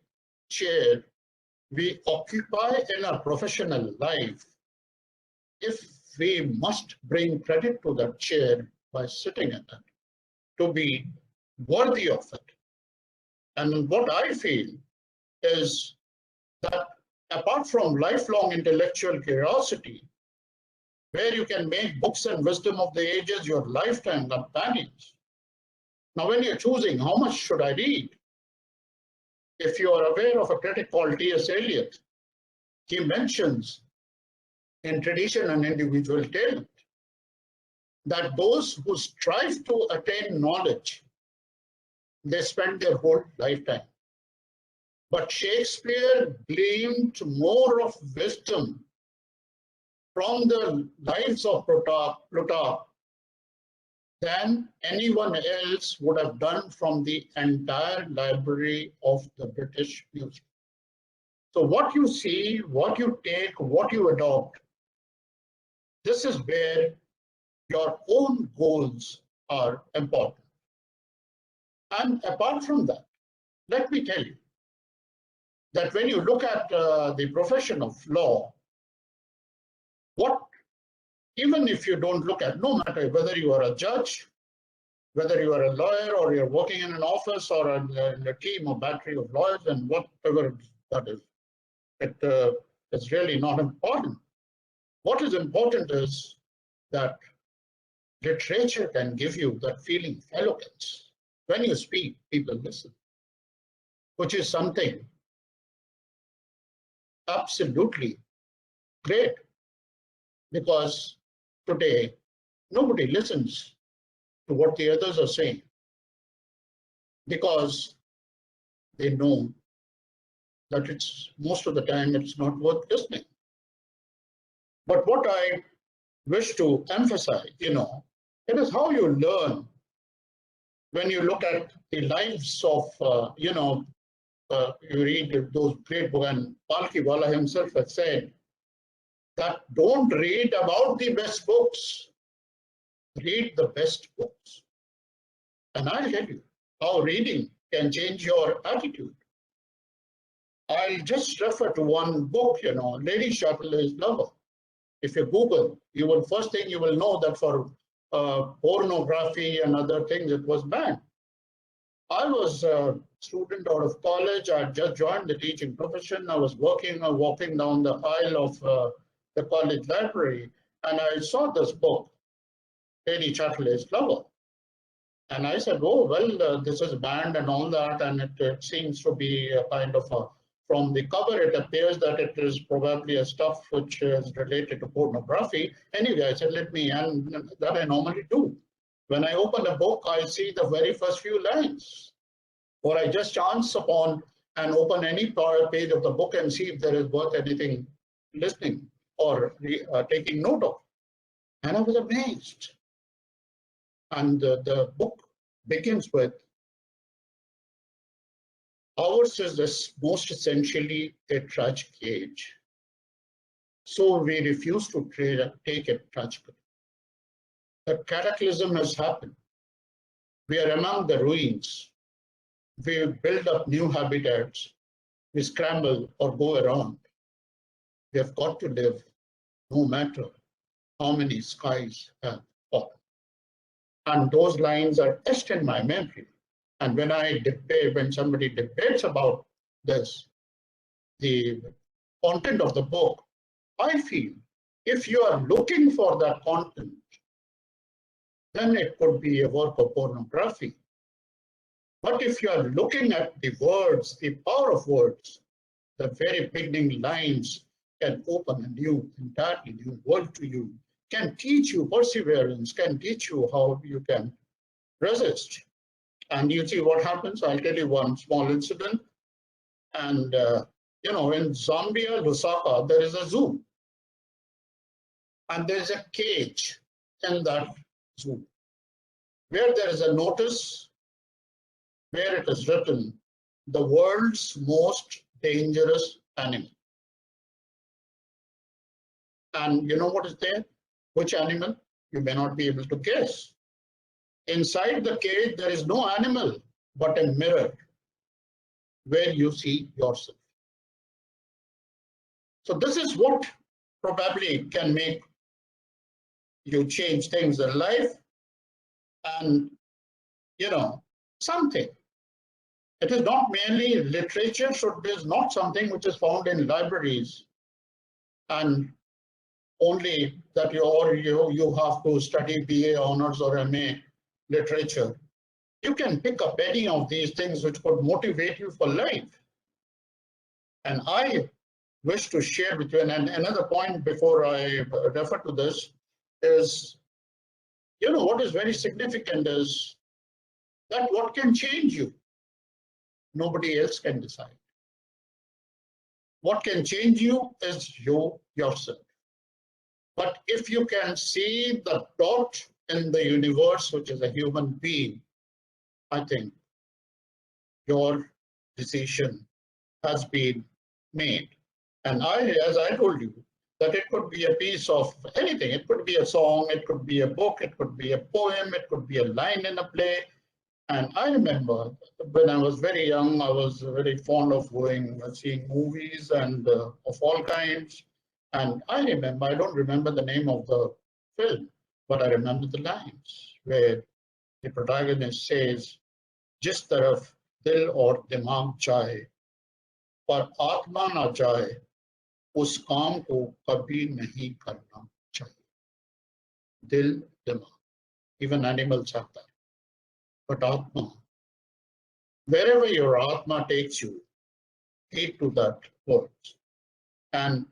chair we occupy in our professional life, if we must bring credit to that chair by sitting in it, to be worthy of it. And what I feel is that apart from lifelong intellectual curiosity, where you can make books and wisdom of the ages your lifetime companions. Now, when you're choosing how much should I read, if you are aware of a critic called T.S. Eliot, he mentions in Tradition and Individual Talent that those who strive to attain knowledge, they spend their whole lifetime. But Shakespeare gleaned more of wisdom from the lives of Plutarch than anyone else would have done from the entire library of the British Museum. So what you see, what you take, what you adopt, this is where your own goals are important. And apart from that, let me tell you that when you look at the profession of law, even if you don't look at, no matter whether you are a judge, whether you are a lawyer or you're working in an office or in a team or battery of lawyers and whatever that is, it's really not important. What is important is that literature can give you that feeling of eloquence. When you speak, people listen, which is something absolutely great, because today nobody listens to what the others are saying because they know that most of the time it's not worth listening. But what I wish to emphasize, it is how you learn when you look at the lives of, you read those great books, and Palkiwala himself has said that don't read about the best books, read the best books. And I'll tell you how reading can change your attitude. I'll just refer to one book, Lady Chatterley's Lover. If you Google, first thing you will know that for pornography and other things, it was banned. I was a student out of college. I had just joined the teaching profession. I was walking down the aisle of the college library, and I saw this book, Lady Chatterley's Lover. And I said, oh, well, this is banned and all that, and it seems to be a kind of from the cover, it appears that it is probably a stuff which is related to pornography. Anyway, I said, and that I normally do. When I open a book, I see the very first few lines, or I just chance upon and open any page of the book and see if there is worth anything listening or taking note of. And I was amazed. And the book begins with, Ours is this most essentially a tragic age. So we refuse to take it tragically. A cataclysm has happened. We are among the ruins. We build up new habitats. We scramble or go around. We have got to live no matter how many skies have fallen. And those lines are etched in my memory. And when somebody debates about this, the content of the book, I feel if you are looking for that content, then it could be a work of pornography. But if you are looking at the words, the power of words, the very beginning lines can open a entirely new world to you, can teach you perseverance, can teach you how you can resist. And you see what happens. I'll tell you one small incident. And, in Zambia, Lusaka, there is a zoo. And there's a cage in that zoo where there is a notice where it is written, the world's most dangerous animal. And you know what is there? Which animal? You may not be able to guess. Inside the cage, there is no animal, but a mirror where you see yourself. So this is what probably can make you change things in life. And, something. It is not merely literature, so it is not something which is found in libraries and only that you have to study BA honors or MA literature. You can pick up any of these things which could motivate you for life. And I wish to share with you, and another point before I refer to this is, what is very significant is that what can change you, nobody else can decide. What can change you is you yourself. But if you can see the dot in the universe, which is a human being, I think your decision has been made. And as I told you, that it could be a piece of anything. It could be a song, it could be a book, it could be a poem, it could be a line in a play. And I remember when I was very young, I was very fond of seeing movies and of all kinds. And I don't remember the name of the film, but I remember the lines where the protagonist says, "Jis taraf dil aur dimag jaye, par atma na jaye, us kaam ko kabhi nahi karna chahiye." Dil, dimag. Even animals have that. But atma, wherever your atma takes you, heed to that word. And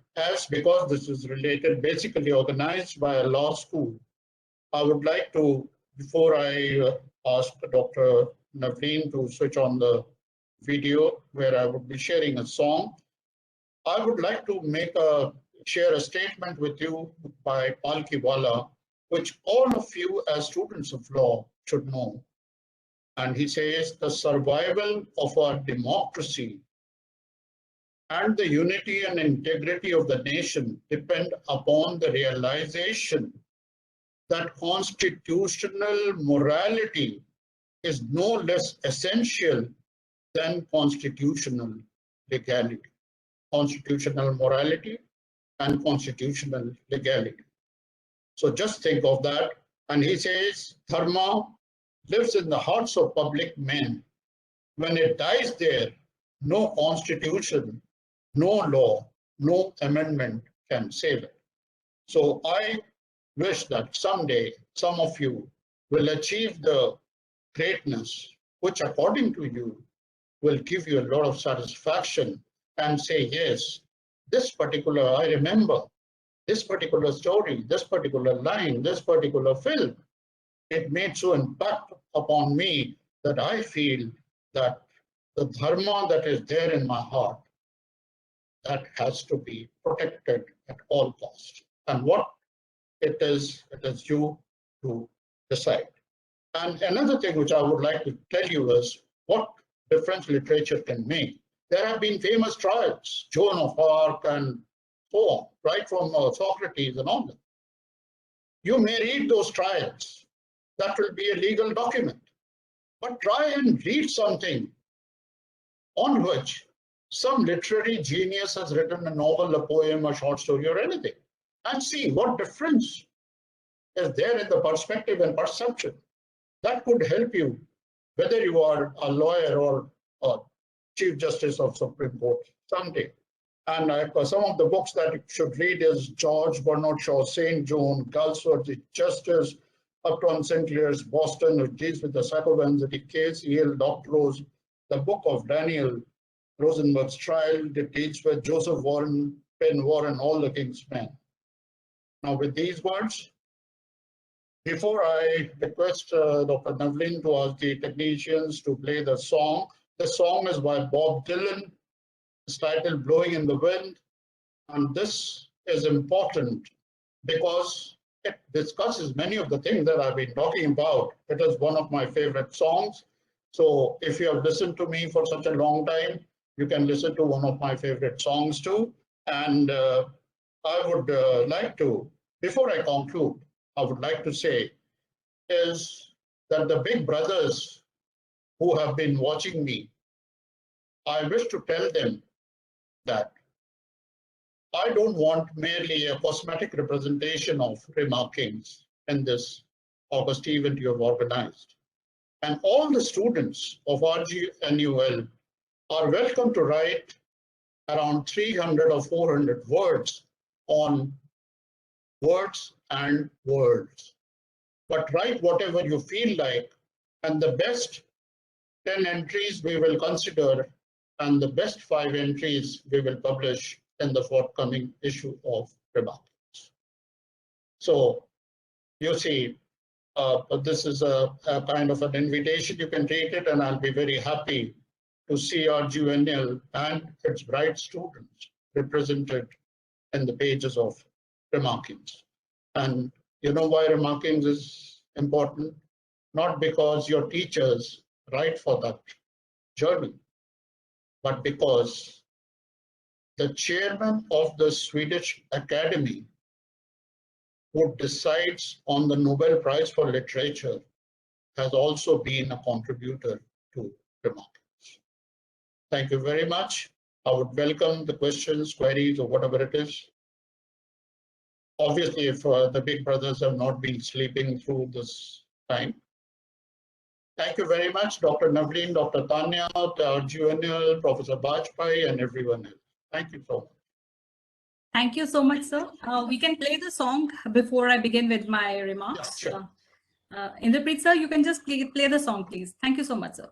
because this is related, basically organized by a law school, I would like to, before I ask Dr. Naveen to switch on the video where I would be sharing a song, I would like to share a statement with you by Palkiwala, which all of you as students of law should know. And he says, the survival of our democracy and the unity and integrity of the nation depend upon the realization that constitutional morality is no less essential than constitutional legality. Constitutional morality and constitutional legality. So just think of that. And he says, dharma lives in the hearts of public men. When it dies there, no constitution, no law, no amendment can save it. So I wish that someday some of you will achieve the greatness which, according to you, will give you a lot of satisfaction and say, yes, I remember this particular story, this particular line, this particular film. It made so impact upon me that I feel that the dharma that is there in my heart, that has to be protected at all costs. And what it is you to decide. And another thing which I would like to tell you is what difference literature can make. There have been famous trials, Joan of Arc and so on, right from Socrates and all that. You may read those trials. That will be a legal document. But try and read something on which some literary genius has written a novel, a poem, a short story, or anything, and see what difference is there in the perspective and perception. That could help you, whether you are a lawyer or a Chief Justice of Supreme Court someday. And some of the books that you should read is George Bernard Shaw's St. John, Galsworthy's Justice, Upton Sinclair's Boston, which deals with the psychoanalytic case, E.L. Doctorow's The Book of Daniel Rosenberg's Trial, that deals with Joseph Warren, Penn Warren, all the King's Men. Now, with these words, before I request Dr. Navleen to ask the technicians to play the song is by Bob Dylan. It's titled Blowing in the Wind. And this is important because it discusses many of the things that I've been talking about. It is one of my favorite songs. So if you have listened to me for such a long time, you can listen to one of my favorite songs too. And I would like to, before I conclude, I would like to say is that the big brothers who have been watching me, I wish to tell them that I don't want merely a cosmetic representation of remarkings in this August event you have organized. And all the students of RGNUL are welcome to write around 300 or 400 words on words and words. But write whatever you feel like, and the best 10 entries we will consider, and the best 5 entries we will publish in the forthcoming issue of Remarkings. So you see, this is a kind of an invitation. You can take it, and I'll be very happy to see RGNL and its bright students represented in the pages of Remarkings. And you know why Remarkings is important? Not because your teachers write for that journal, but because the chairman of the Swedish Academy, who decides on the Nobel Prize for Literature, has also been a contributor to Remarkings. Thank you very much. I would welcome the questions, queries, or whatever it is. Obviously, if the big brothers have not been sleeping through this time. Thank you very much, Dr. Navleen, Dr. Tanya, RGNL, Professor Bajpai, and everyone else. Thank you so much. Thank you so much, sir. We can play the song before I begin with my remarks. Yeah, sure. Inderpreet, sir, you can just play the song, please. Thank you so much, sir.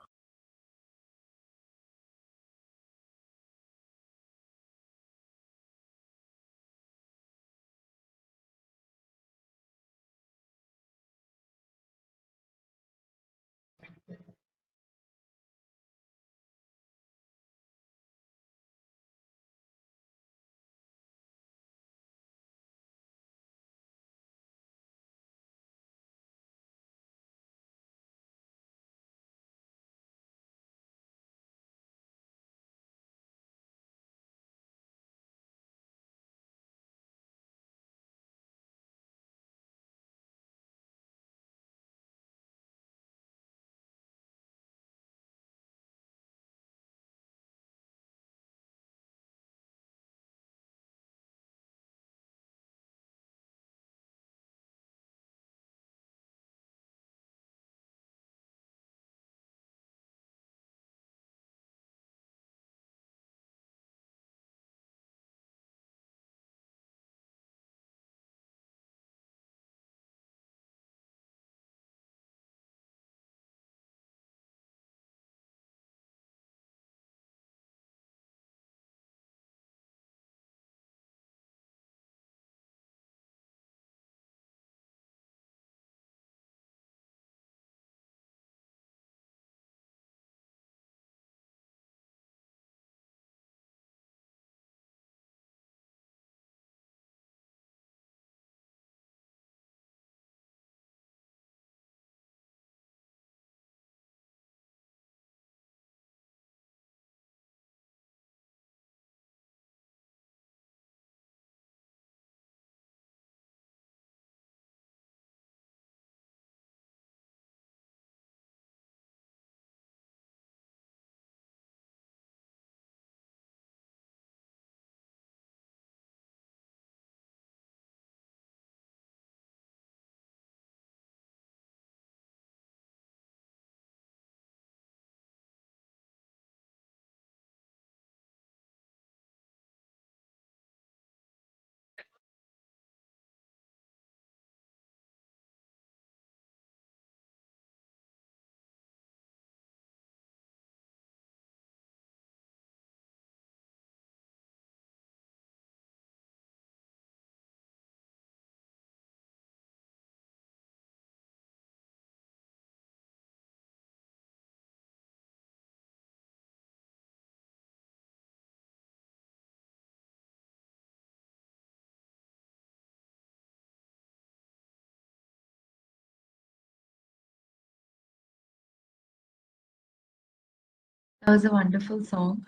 That was a wonderful song.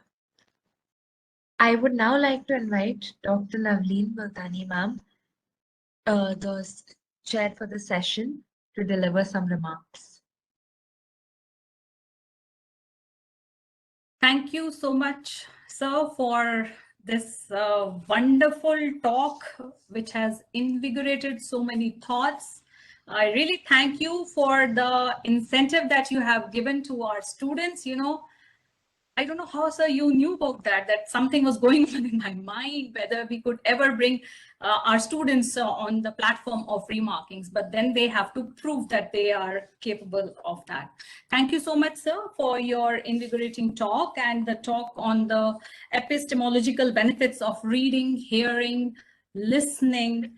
I would now like to invite Dr. Navleen Multani ma'am, the chair for the session, to deliver some remarks. Thank you so much, sir, for this wonderful talk, which has invigorated so many thoughts. I really thank you for the incentive that you have given to our students. You know, I don't know how, sir, you knew about that something was going on in my mind, whether we could ever bring our students on the platform of remarkings, but then they have to prove that they are capable of that. Thank you so much, sir, for your invigorating talk and the talk on the epistemological benefits of reading, hearing, listening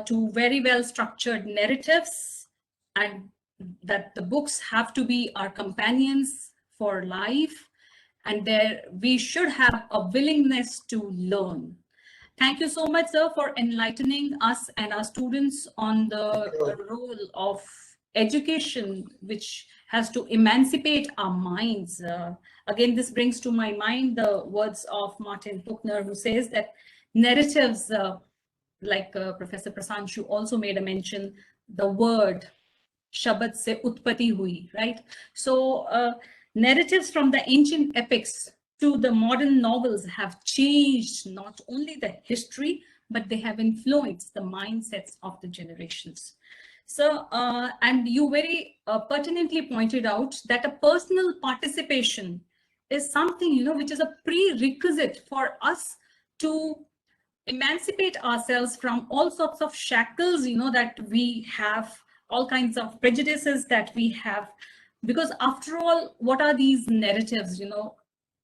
to very well structured narratives, and that the books have to be our companions for life, and there we should have a willingness to learn. Thank you so much, sir, for enlightening us and our students on the role of education, which has to emancipate our minds. Again, this brings to my mind the words of Martin Buchner, who says that narratives, like Professor Prasanshu also made a mention, the word Shabad se utpati hui, right? So narratives from the ancient epics to the modern novels have changed not only the history, but they have influenced the mindsets of the generations. So, and you very pertinently pointed out that a personal participation is something, you know, which is a prerequisite for us to emancipate ourselves from all sorts of shackles, you know, that we have, all kinds of prejudices that we have. Because after all, what are these narratives? You know,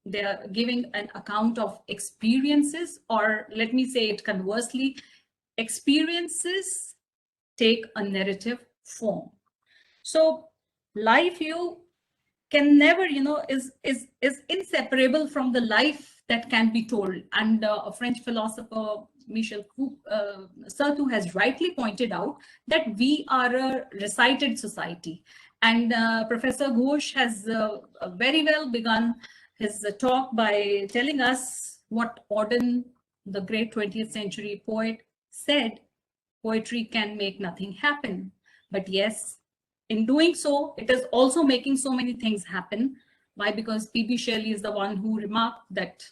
they are giving an account of experiences, or let me say it conversely, experiences take a narrative form. So life, you can never, you know, is inseparable from the life that can be told. And a French philosopher, Michel Sartre, has rightly pointed out that we are a recited society. And Professor Ghosh has very well begun his talk by telling us what Auden, the great 20th century poet, said: poetry can make nothing happen. But yes, in doing so, it is also making so many things happen. Why? Because P.B. Shelley is the one who remarked that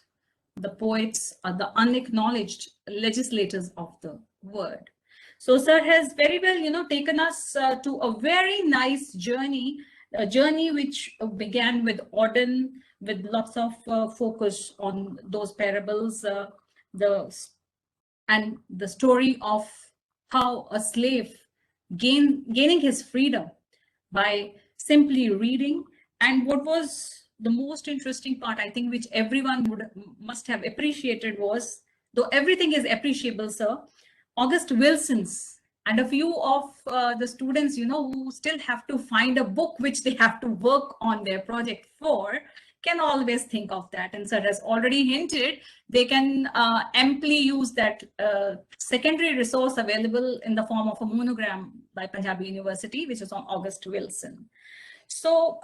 the poets are the unacknowledged legislators of the word. So sir has very well, you know, taken us to a very nice journey, a journey which began with Auden, with lots of focus on those parables, and the story of how a slave gaining his freedom by simply reading. And what was the most interesting part, I think, which everyone must have appreciated, was, though everything is appreciable, sir, August Wilson's and a few of the students, you know, who still have to find a book which they have to work on their project for, can always think of that. And sir has already hinted they can amply use that secondary resource available in the form of a monogram by Punjabi University, which is on August Wilson. So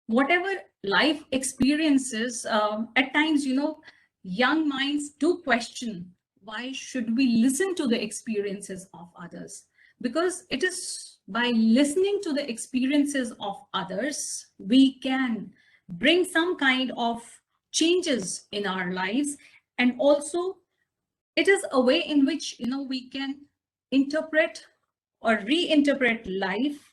whatever life experiences, at times, you know, young minds do question, why should we listen to the experiences of others? Because it is by listening to the experiences of others, we can bring some kind of changes in our lives. And also, it is a way in which, you know, we can interpret or reinterpret life.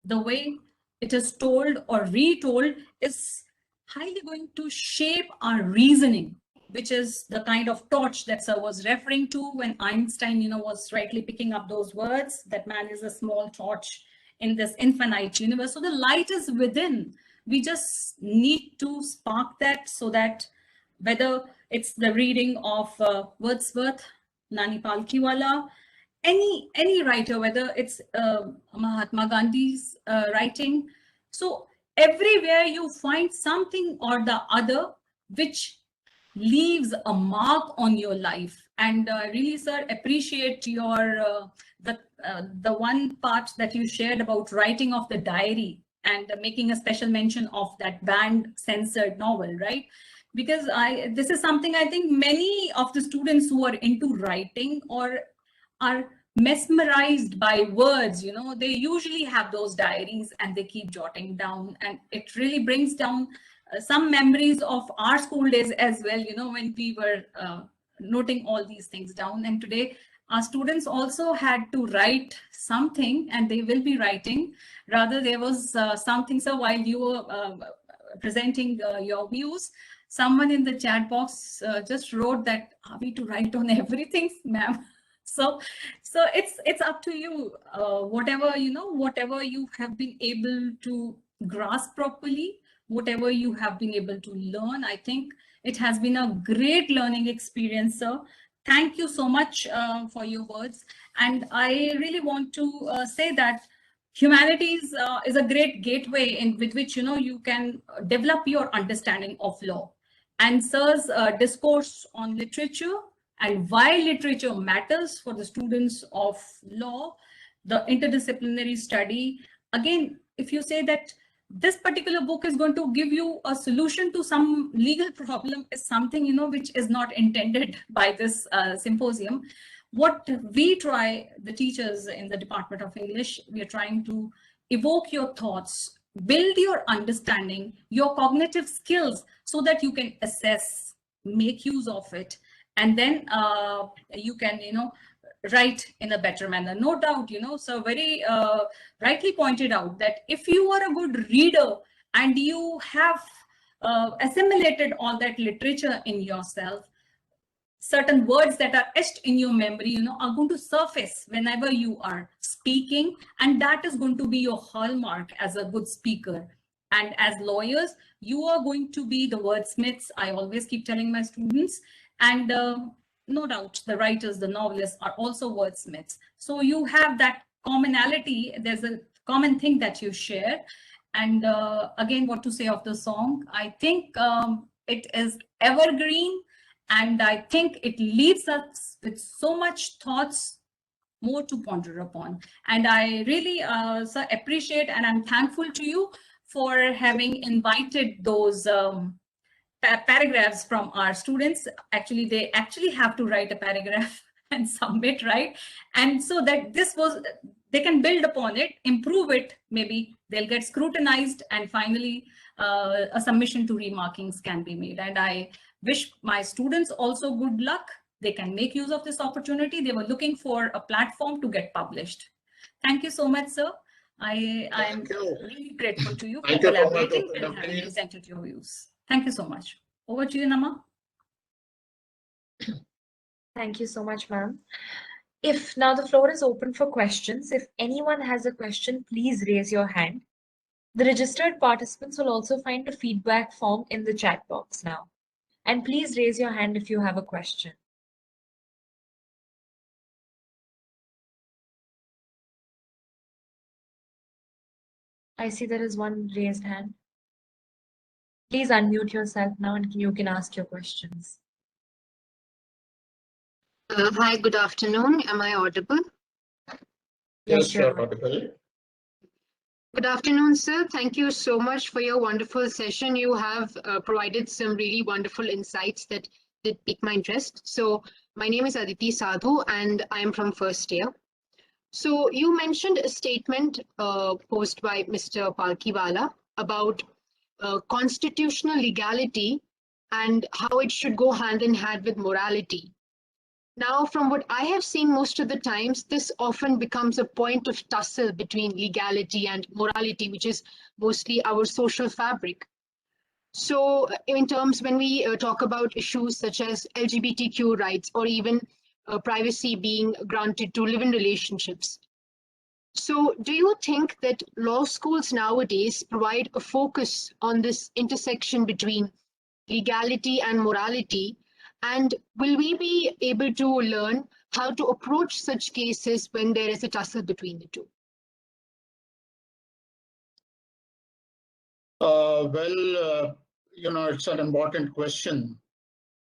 The way it is told or retold is highly going to shape our reasoning, which is the kind of torch that sir was referring to when Einstein, you know, was rightly picking up those words, that man is a small torch in this infinite universe. So the light is within. We just need to spark that, so that whether it's the reading of Wordsworth, Nani Palkiwala, any writer, whether it's Mahatma Gandhi's writing. So everywhere you find something or the other which leaves a mark on your life. And really, sir, appreciate your the one part that you shared about writing of the diary and making a special mention of that banned censored novel, right? Because this is something I think many of the students who are into writing or are mesmerized by words, they usually have those diaries and they keep jotting down, and it really brings down some memories of our school days as well, when we were noting all these things down. And today our students also had to write something, and they will be writing. Rather, there was something, so while you were presenting your views, someone in the chat box just wrote that, are we to write on everything, ma'am? So it's up to you, whatever you have been able to grasp properly, whatever you have been able to learn. I think it has been a great learning experience, sir. Thank you so much for your words. And I really want to say that humanities is a great gateway with which you can develop your understanding of law. And sir's discourse on literature and why literature matters for the students of law, the interdisciplinary study. Again, if you say that this particular book is going to give you a solution to some legal problem, is something which is not intended by this symposium. What we try, the teachers in the Department of English, we are trying to evoke your thoughts, build your understanding, your cognitive skills, so that you can assess, make use of it, and then you can write in a better manner. No doubt, so very rightly pointed out that if you are a good reader and you have assimilated all that literature in yourself, certain words that are etched in your memory, are going to surface whenever you are speaking, and that is going to be your hallmark as a good speaker. And as lawyers, you are going to be the wordsmiths. I always keep telling my students, and no doubt the writers, the novelists are also wordsmiths. So you have that commonality. There's a common thing that you share. And again, what to say of the song? I think it is evergreen, and I think it leaves us with so much thoughts more to ponder upon. And I really appreciate, and I'm thankful to you for having invited those paragraphs from our students. Actually, they actually have to write a paragraph and submit, right? And so that they can build upon it, improve it, maybe they'll get scrutinized, and finally a submission to remarkings can be made. And I wish my students also good luck. They can make use of this opportunity. They were looking for a platform to get published. Thank you so much, sir. I am really grateful to you for collaborating and having presented your views. Thank you so much. Over to you, Nama. Thank you so much, ma'am. If now the floor is open for questions, if anyone has a question, please raise your hand. The registered participants will also find a feedback form in the chat box now. And please raise your hand if you have a question. I see there is one raised hand. Please unmute yourself now and you can ask your questions. Hi, good afternoon. Am I audible? Yes, you're audible. Good afternoon, sir. Thank you so much for your wonderful session. You have provided some really wonderful insights that did pique my interest. So my name is Aditi Sadhu and I am from first year. So you mentioned a statement posed by Mr. Palkiwala about constitutional legality and how it should go hand in hand with morality. Now, from what I have seen most of the times, this often becomes a point of tussle between legality and morality, which is mostly our social fabric. So in terms when we talk about issues such as LGBTQ rights or even privacy being granted to live-in relationships. So do you think that law schools nowadays provide a focus on this intersection between legality and morality? And will we be able to learn how to approach such cases when there is a tussle between the two? It's an important question.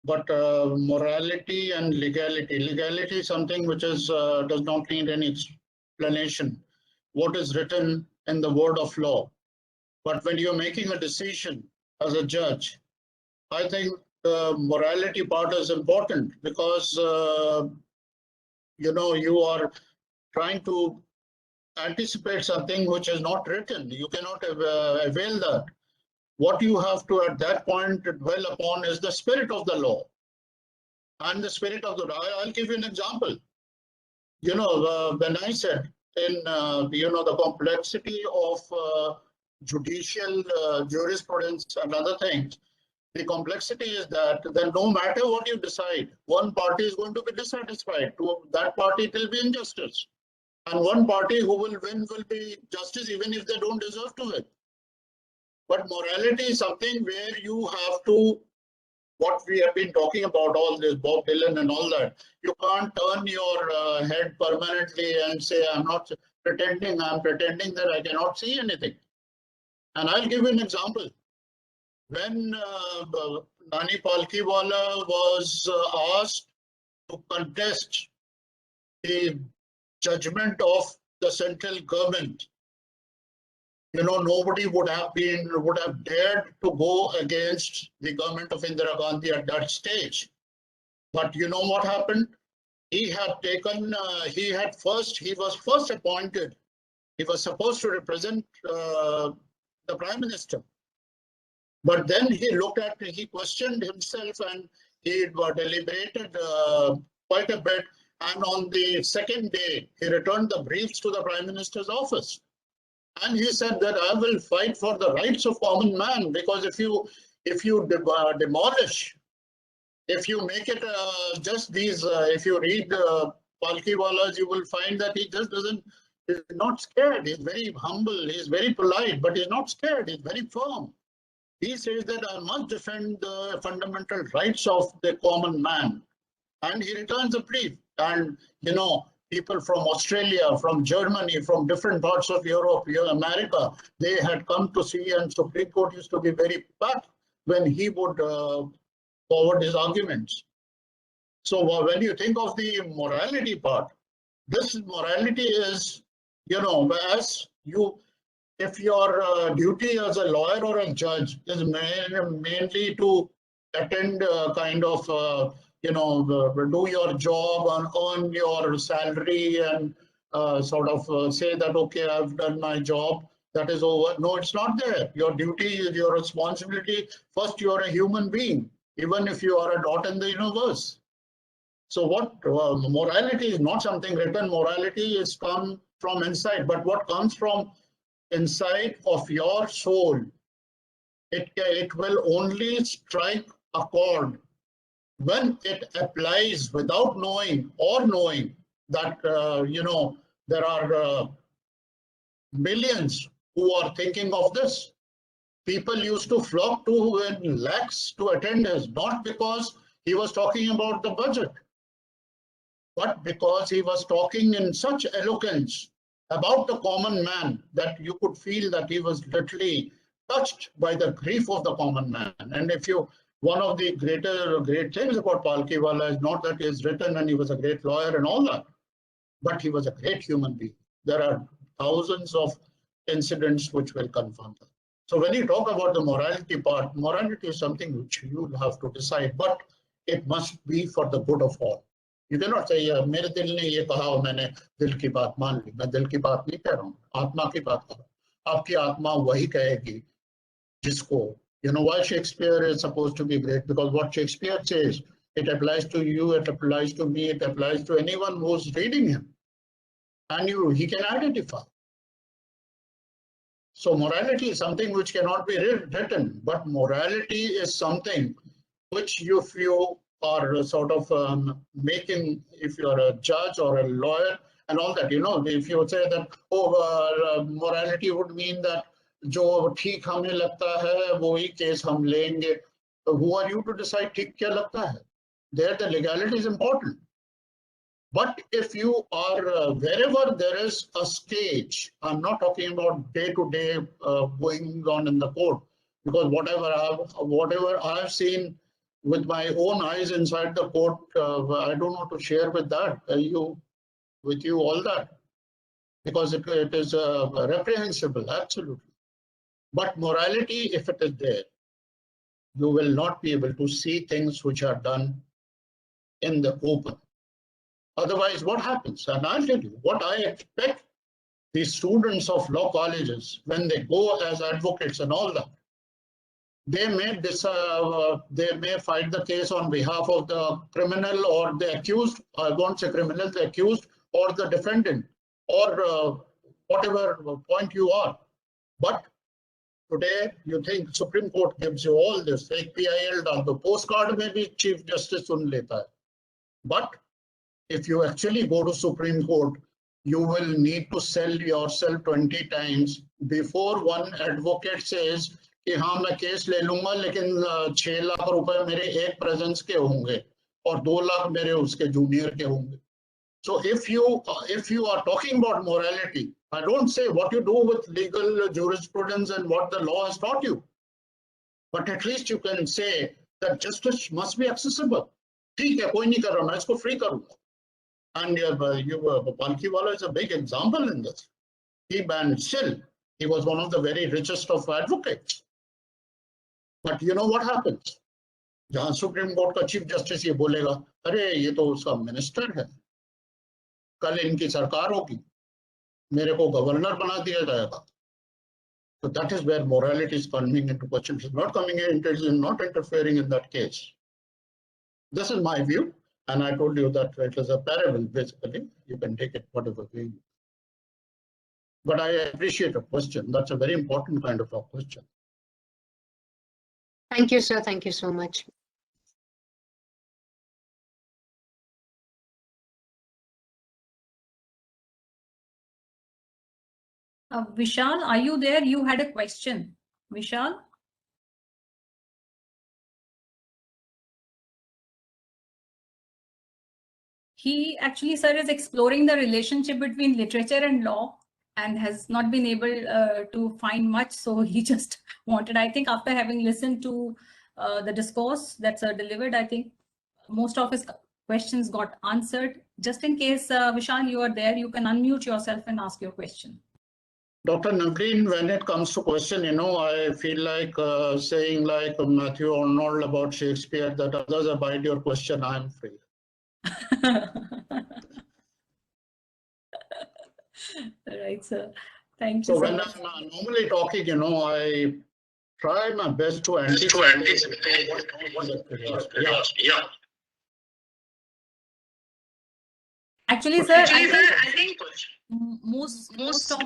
But morality and legality is something which is does not need any explanation. What is written in the word of law But when you're making a decision as a judge, I think the morality part is important because, you are trying to anticipate something which is not written. You cannot avail that. What you have to at that point dwell upon is the spirit of the law and the spirit of the law. I'll give you an example. When I said in, the complexity of judicial jurisprudence and other things, the complexity is that then no matter what you decide, one party is going to be dissatisfied. To that party, it will be injustice. And one party who will win will be justice, even if they don't deserve to win. But morality is something where you have to, what we have been talking about, all this, Bob Dylan and all that, you can't turn your head permanently and say, I'm not pretending, I'm pretending that I cannot see anything. And I'll give you an example. When Nani Palkiwala was asked to contest the judgment of the central government, nobody would have dared to go against the government of Indira Gandhi at that stage. But you know what happened? He was first appointed. He was supposed to represent the Prime Minister. But then he questioned himself and he deliberated quite a bit. And on the second day, he returned the briefs to the Prime Minister's office. And he said that I will fight for the rights of common man, because if you demolish, if you make it just these, if you read Palkiwala's, you will find that he just he's not scared. He's very humble. He's very polite, but he's not scared. He's very firm. He says that I must defend the fundamental rights of the common man. And he returns a brief. And, people from Australia, from Germany, from different parts of Europe, America, they had come to see, and Supreme Court used to be very packed when he would forward his arguments. So when you think of the morality part, this morality is, if your duty as a lawyer or a judge is mainly to attend do your job and earn your salary and say that, okay, I've done my job, that is over. No, it's not there. Your duty is your responsibility. First, you are a human being, even if you are a dot in the universe. So what morality is not something written. Morality is come from inside. But what comes from inside of your soul, it will only strike a chord when it applies without knowing or knowing that, there are millions who are thinking of this. People used to flock to in lakhs to attend his, not because he was talking about the budget, but because he was talking in such eloquence about the common man that you could feel that he was literally touched by the grief of the common man. And one of the great things about Palkiwala is not that he has written and he was a great lawyer and all that, but he was a great human being. There are thousands of incidents which will confirm that. So when you talk about the morality part, morality is something which you have to decide, but it must be for the good of all. You cannot say, मेरे दिल ने ये कहा और मैंने दिल की बात मान ली. मैं दिल की बात नहीं कह रहा हूँ, आत्मा की बात कर रहा हूँ. आपकी आत्मा वही कहेगी जिसको, why Shakespeare is supposed to be great, because what Shakespeare says, it applies to you, it applies to me, it applies to anyone who's reading him. And he can identify. So morality is something which cannot be written, but morality is something which if you are making, if you're a judge or a lawyer and all that, if you say that, morality would mean that जो ठीक हमें लगता है वही case हम लेंगे. Who are you to decide ठीक क्या लगता है? There the legality is important. But if you are wherever there is a stage, I'm not talking about day-to-day going on in the court, because whatever I have seen with my own eyes inside the court, I don't want to share with you all that, because it is reprehensible, absolutely. But morality, if it is there, you will not be able to see things which are done in the open. Otherwise, what happens? And I'll tell you what I expect the students of law colleges, when they go as advocates and all that, they may fight the case on behalf of the criminal or the accused. I won't say criminal, the accused or the defendant, or whatever point you are. But today, you think Supreme Court gives you all this. Ek PIL डाल दो, postcard में भी Chief Justice सुन लेता है. But if you actually go to Supreme Court, you will need to sell yourself 20 times before one advocate says कि हाँ मैं case ले लूंगा लेकिन 6 लाख रुपए मेरे एक प्रेजेंस के होंगे और 2 लाख मेरे उसके जूनियर के होंगे. So if you are talking about morality, I don't say what you do with legal jurisprudence and what the law has taught you, but at least you can say that justice must be accessible. ठीक है, कोई नहीं कर रहा, मैं इसको free करूँगा. And Palkhiwala is a big example in this. He banned still. He was one of the very richest of advocates. But you know what happens? जहाँ Supreme Court का Chief Justice ये बोलेगा, अरे ये तो उसका minister है, कल इनकी सरकार होगी, मेरे को गवर्नर बना दिया जाएगा. So that is where morality is coming into question. It's not coming in, it is not interfering in that case. This is my view. And I told you that it is a parable, basically. You can take it whatever way. But I appreciate a question. That's a very important kind of a question. Thank you, sir. Thank you so much. Vishal, are you there? You had a question. Vishal? He actually, sir, is exploring the relationship between literature and law and has not been able to find much. So he just wanted, I think after having listened to the discourse that's delivered, I think most of his questions got answered. Just in case, Vishal, you are there, you can unmute yourself and ask your question. Dr. Naveen, when it comes to question, I feel like saying like Matthew Arnold about Shakespeare, that others abide your question, I am free. Right, sir. Thank you. So when I'm normally talking, I try my best to anticipate. Yeah. Actually, sir, I think most of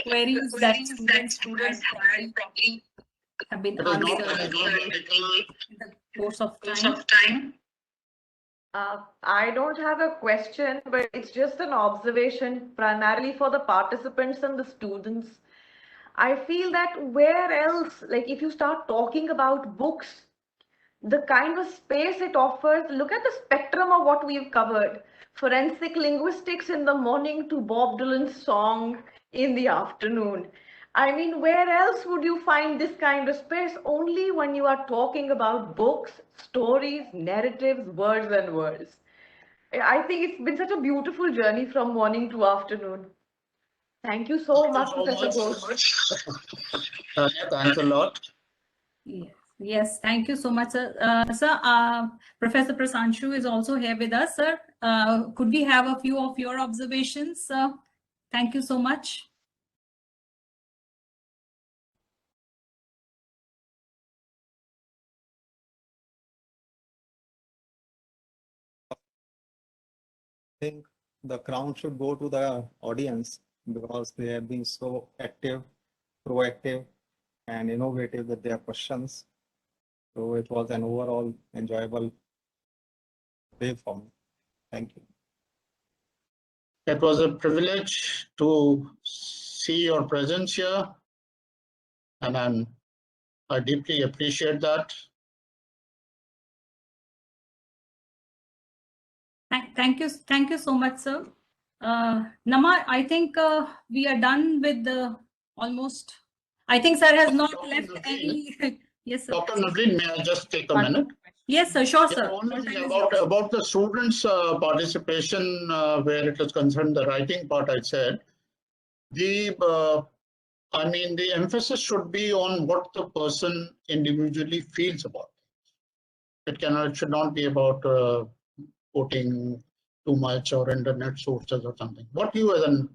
queries that students had probably have been answered in the course of time. I don't have a question, but it's just an observation primarily for the participants and the students. I feel that where else, like if you start talking about books, the kind of space it offers, look at the spectrum of what we've covered. Forensic linguistics in the morning to Bob Dylan's song in the afternoon. I mean, where else would you find this kind of space? Only when you are talking about books, stories, narratives, words and words. I think it's been such a beautiful journey from morning to afternoon. Thank you so much, Professor Ghosh. Thanks a lot. Yes, thank you so much, sir. Professor Prasanshu is also here with us, sir. Could we have a few of your observations? Thank you so much. I think the crown should go to the audience because they have been so active, proactive, and innovative with their questions. So it was an overall enjoyable day for me. Thank you. It was a privilege to see your presence here, and I deeply appreciate that. Thank you so much, sir. Nama, I think we are done with the almost. I think sir has not left any. Yes, sir. Dr. Naveen, may I just take a minute? Yes, sir. Sure, sir. About the students' participation, where it is concerned, the writing part I said, the I mean, the emphasis should be on what the person individually feels about it. It should not be about quoting too much or internet sources or something. What you as an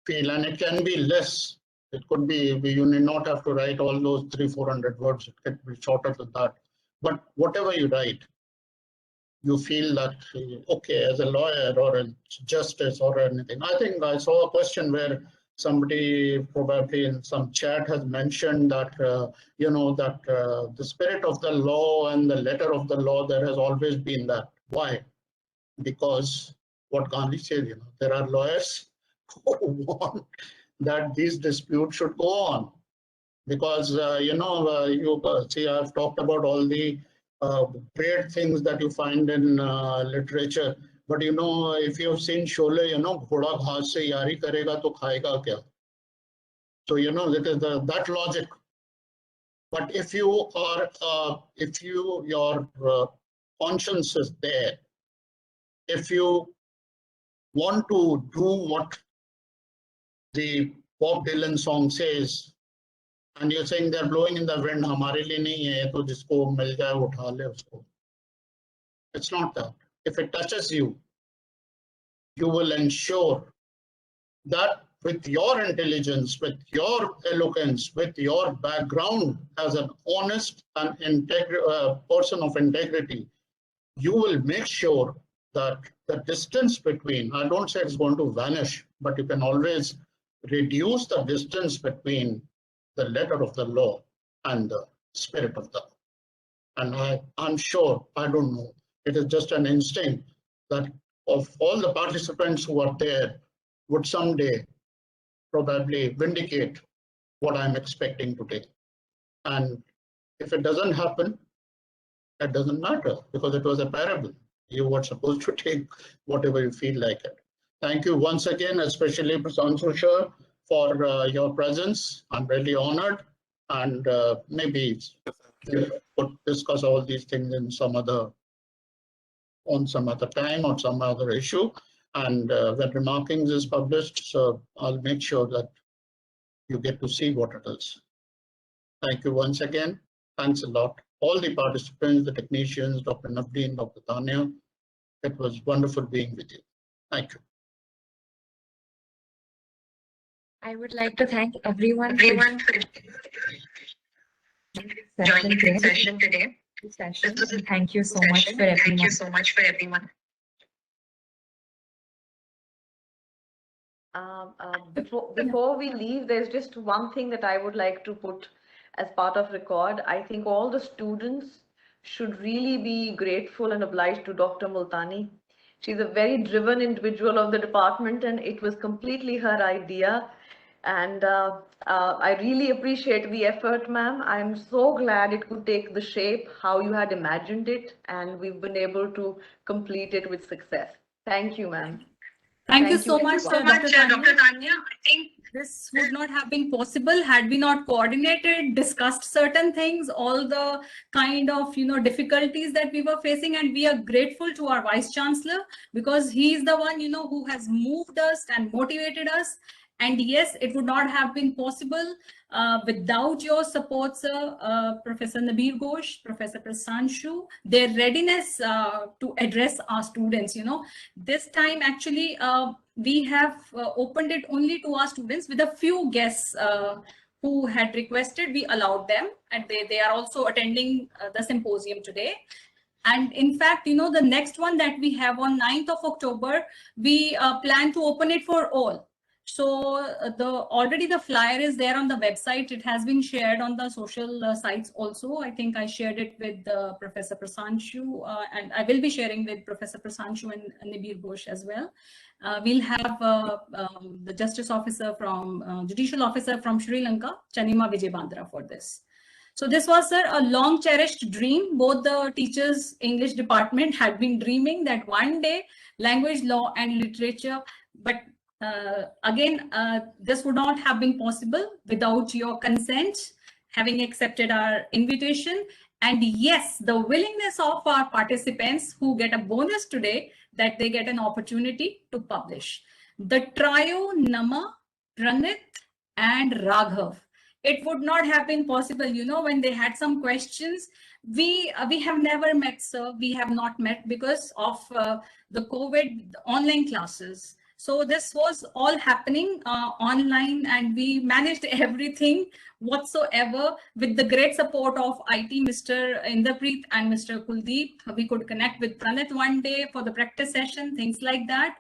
feel, and it can be less. It could be, you need not have to write all those 300-400 words. It can be shorter than that. But whatever you write, you feel that, okay, as a lawyer or a justice or anything. I think I saw a question where somebody probably in some chat has mentioned that, the spirit of the law and the letter of the law, there has always been that. Why? Because what Gandhi said, there are lawyers who want that these disputes should go on. Because, you see, I've talked about all the great things that you find in literature. But, if you've seen Sholay, Ghoda ghas se yari karega to khayega kya? So, it is that logic. But if you are, your conscience is there, if you want to do what the Bob Dylan song says, and you're saying they're blowing in the wind, hamare liye nahi hai, to jisko mil jaye utha le usko. It's not that. If it touches you, you will ensure that with your intelligence, with your eloquence, with your background as an honest and person of integrity, you will make sure that the distance between, I don't say it's going to vanish, but you can always reduce the distance between the letter of the law and the spirit of the law. And I'm sure, I don't know, it is just an instinct that of all the participants who are there would someday probably vindicate what I'm expecting today. And if it doesn't happen, it doesn't matter, because it was a parable. You were supposed to take whatever you feel like it. Thank you once again, especially Prasansu Shah, for your presence. I'm really honored, and maybe we could discuss all these things in some other time or some other issue. And when Remarkings is published, so I'll make sure that you get to see what it is. Thank you once again. Thanks a lot. All the participants, the technicians, Dr. Navdeen, Dr. Tanya. It was wonderful being with you. Thank you. I would like to thank everyone for joining the session today. Thank you so much for everyone. Thank you so much for everyone. Before we leave, there's just one thing that I would like to put as part of record. I think all the students should really be grateful and obliged to Dr. Multani. She's a very driven individual of the department, and it was completely her idea. And I really appreciate the effort, ma'am. I'm so glad it could take the shape how you had imagined it, and we've been able to complete it with success. Thank you, ma'am. Thank you so much, Dr. Tanya. I think this would not have been possible had we not coordinated, discussed certain things, all the kind of difficulties that we were facing, and we are grateful to our Vice Chancellor, because he is the one who has moved us and motivated us. And yes, it would not have been possible without your support, sir, Professor Nibir Ghosh, Professor Prasanshu, their readiness to address our students. This time actually we have opened it only to our students with a few guests who had requested. We allowed them, and they are also attending the symposium today. And in fact, the next one that we have on 9th of October, we plan to open it for all. So already the flyer is there on the website. It has been shared on the social sites also. I think I shared it with Professor Prasanshu, and I will be sharing with Professor Prasanshu and Nibir Ghosh as well. We'll have the Justice Officer from Judicial Officer from Sri Lanka, Chanima Vijay Bandra, for this. So this was, sir, a long cherished dream. Both the teachers' English department had been dreaming that one day language, law and literature, but again, this would not have been possible without your consent, having accepted our invitation. And yes, the willingness of our participants who get a bonus today, that they get an opportunity to publish. The trio Nama, Pranit, and Raghav. It would not have been possible, you know, when they had some questions. We have never met, sir. We have not met because of the COVID online classes. So this was all happening online, and we managed everything whatsoever with the great support of IT, Mr. Inderpreet and Mr. Kuldeep. We could connect with Pranit one day for the practice session, things like that.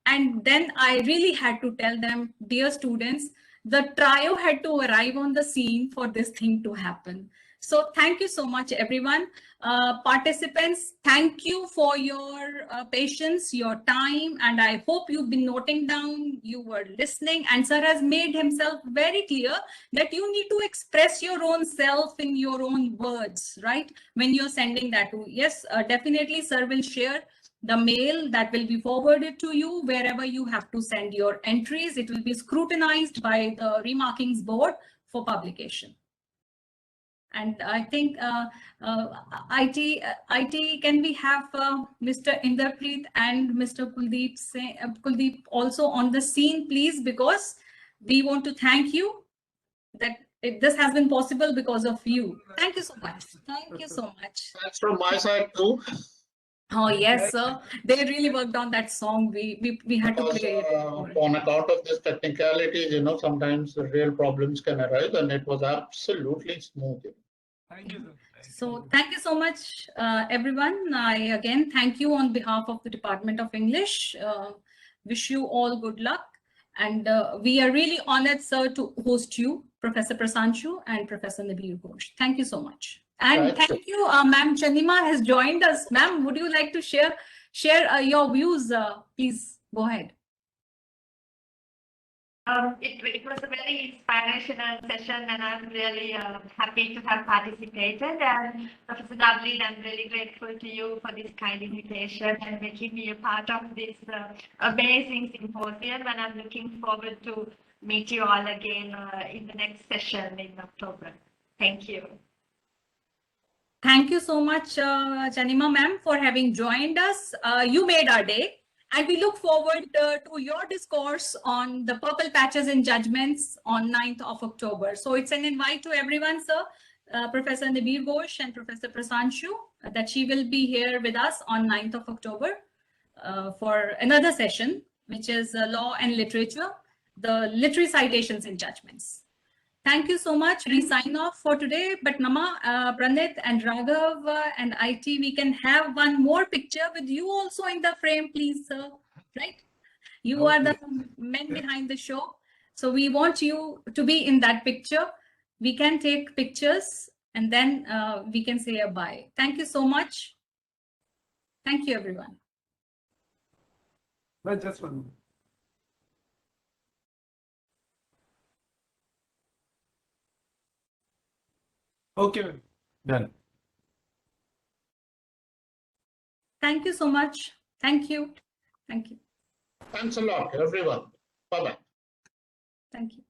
And then I really had to tell them, dear students, the trio had to arrive on the scene for this thing to happen. So thank you so much, everyone. Participants, thank you for your patience, your time, and I hope you've been noting down, you were listening, and sir has made himself very clear that you need to express your own self in your own words, right? When you're sending that to, yes, definitely sir will share the mail that will be forwarded to you wherever you have to send your entries. It will be scrutinized by the remarkings board for publication. And I think IT, can we have Mr. Inderpreet and Mr. Kuldeep also on the scene, please, because we want to thank you that this has been possible because of you. Thank you so much. Thank you so much. That's from my side too. Oh yes, sir. They really worked on that song. We had to Because play it. on account of this technicalities, you know, sometimes the real problems can arise, and it was absolutely smooth. Thank you, sir. So thank you so much, everyone. I again thank you on behalf of the Department of English. Wish you all good luck. And we are really honored, sir, to host you, Professor Prasanshu and Professor Nibir Ghosh. Thank you so much. And thank you, Ma'am Chanima has joined us. Ma'am, would you like to share your views? Please go ahead. It was a very inspirational session, and I'm really happy to have participated. And Professor Douglas, I'm really grateful to you for this kind invitation and making me a part of this amazing symposium. And I'm looking forward to meet you all again in the next session in October. Thank you. Thank you so much, Chanima ma'am, for having joined us. You made our day. And we look forward to your discourse on the purple patches in judgments on 9th of October. So it's an invite to everyone, sir, Professor Nibir Ghosh and Professor Prasanshu, that she will be here with us on 9th of October for another session, which is Law and Literature, the Literary Citations in Judgments. Thank you so much. We sign off for today, but Nama, Pranit and Raghav and IT, we can have one more picture with you also in the frame, please, sir. Right? You are the men behind the show. So we want you to be in that picture. We can take pictures and then we can say a bye. Thank you so much. Thank you, everyone. But just one minute. Okay, done. Thank you so much. Thank you. Thank you. Thanks a lot, everyone. Bye-bye. Thank you.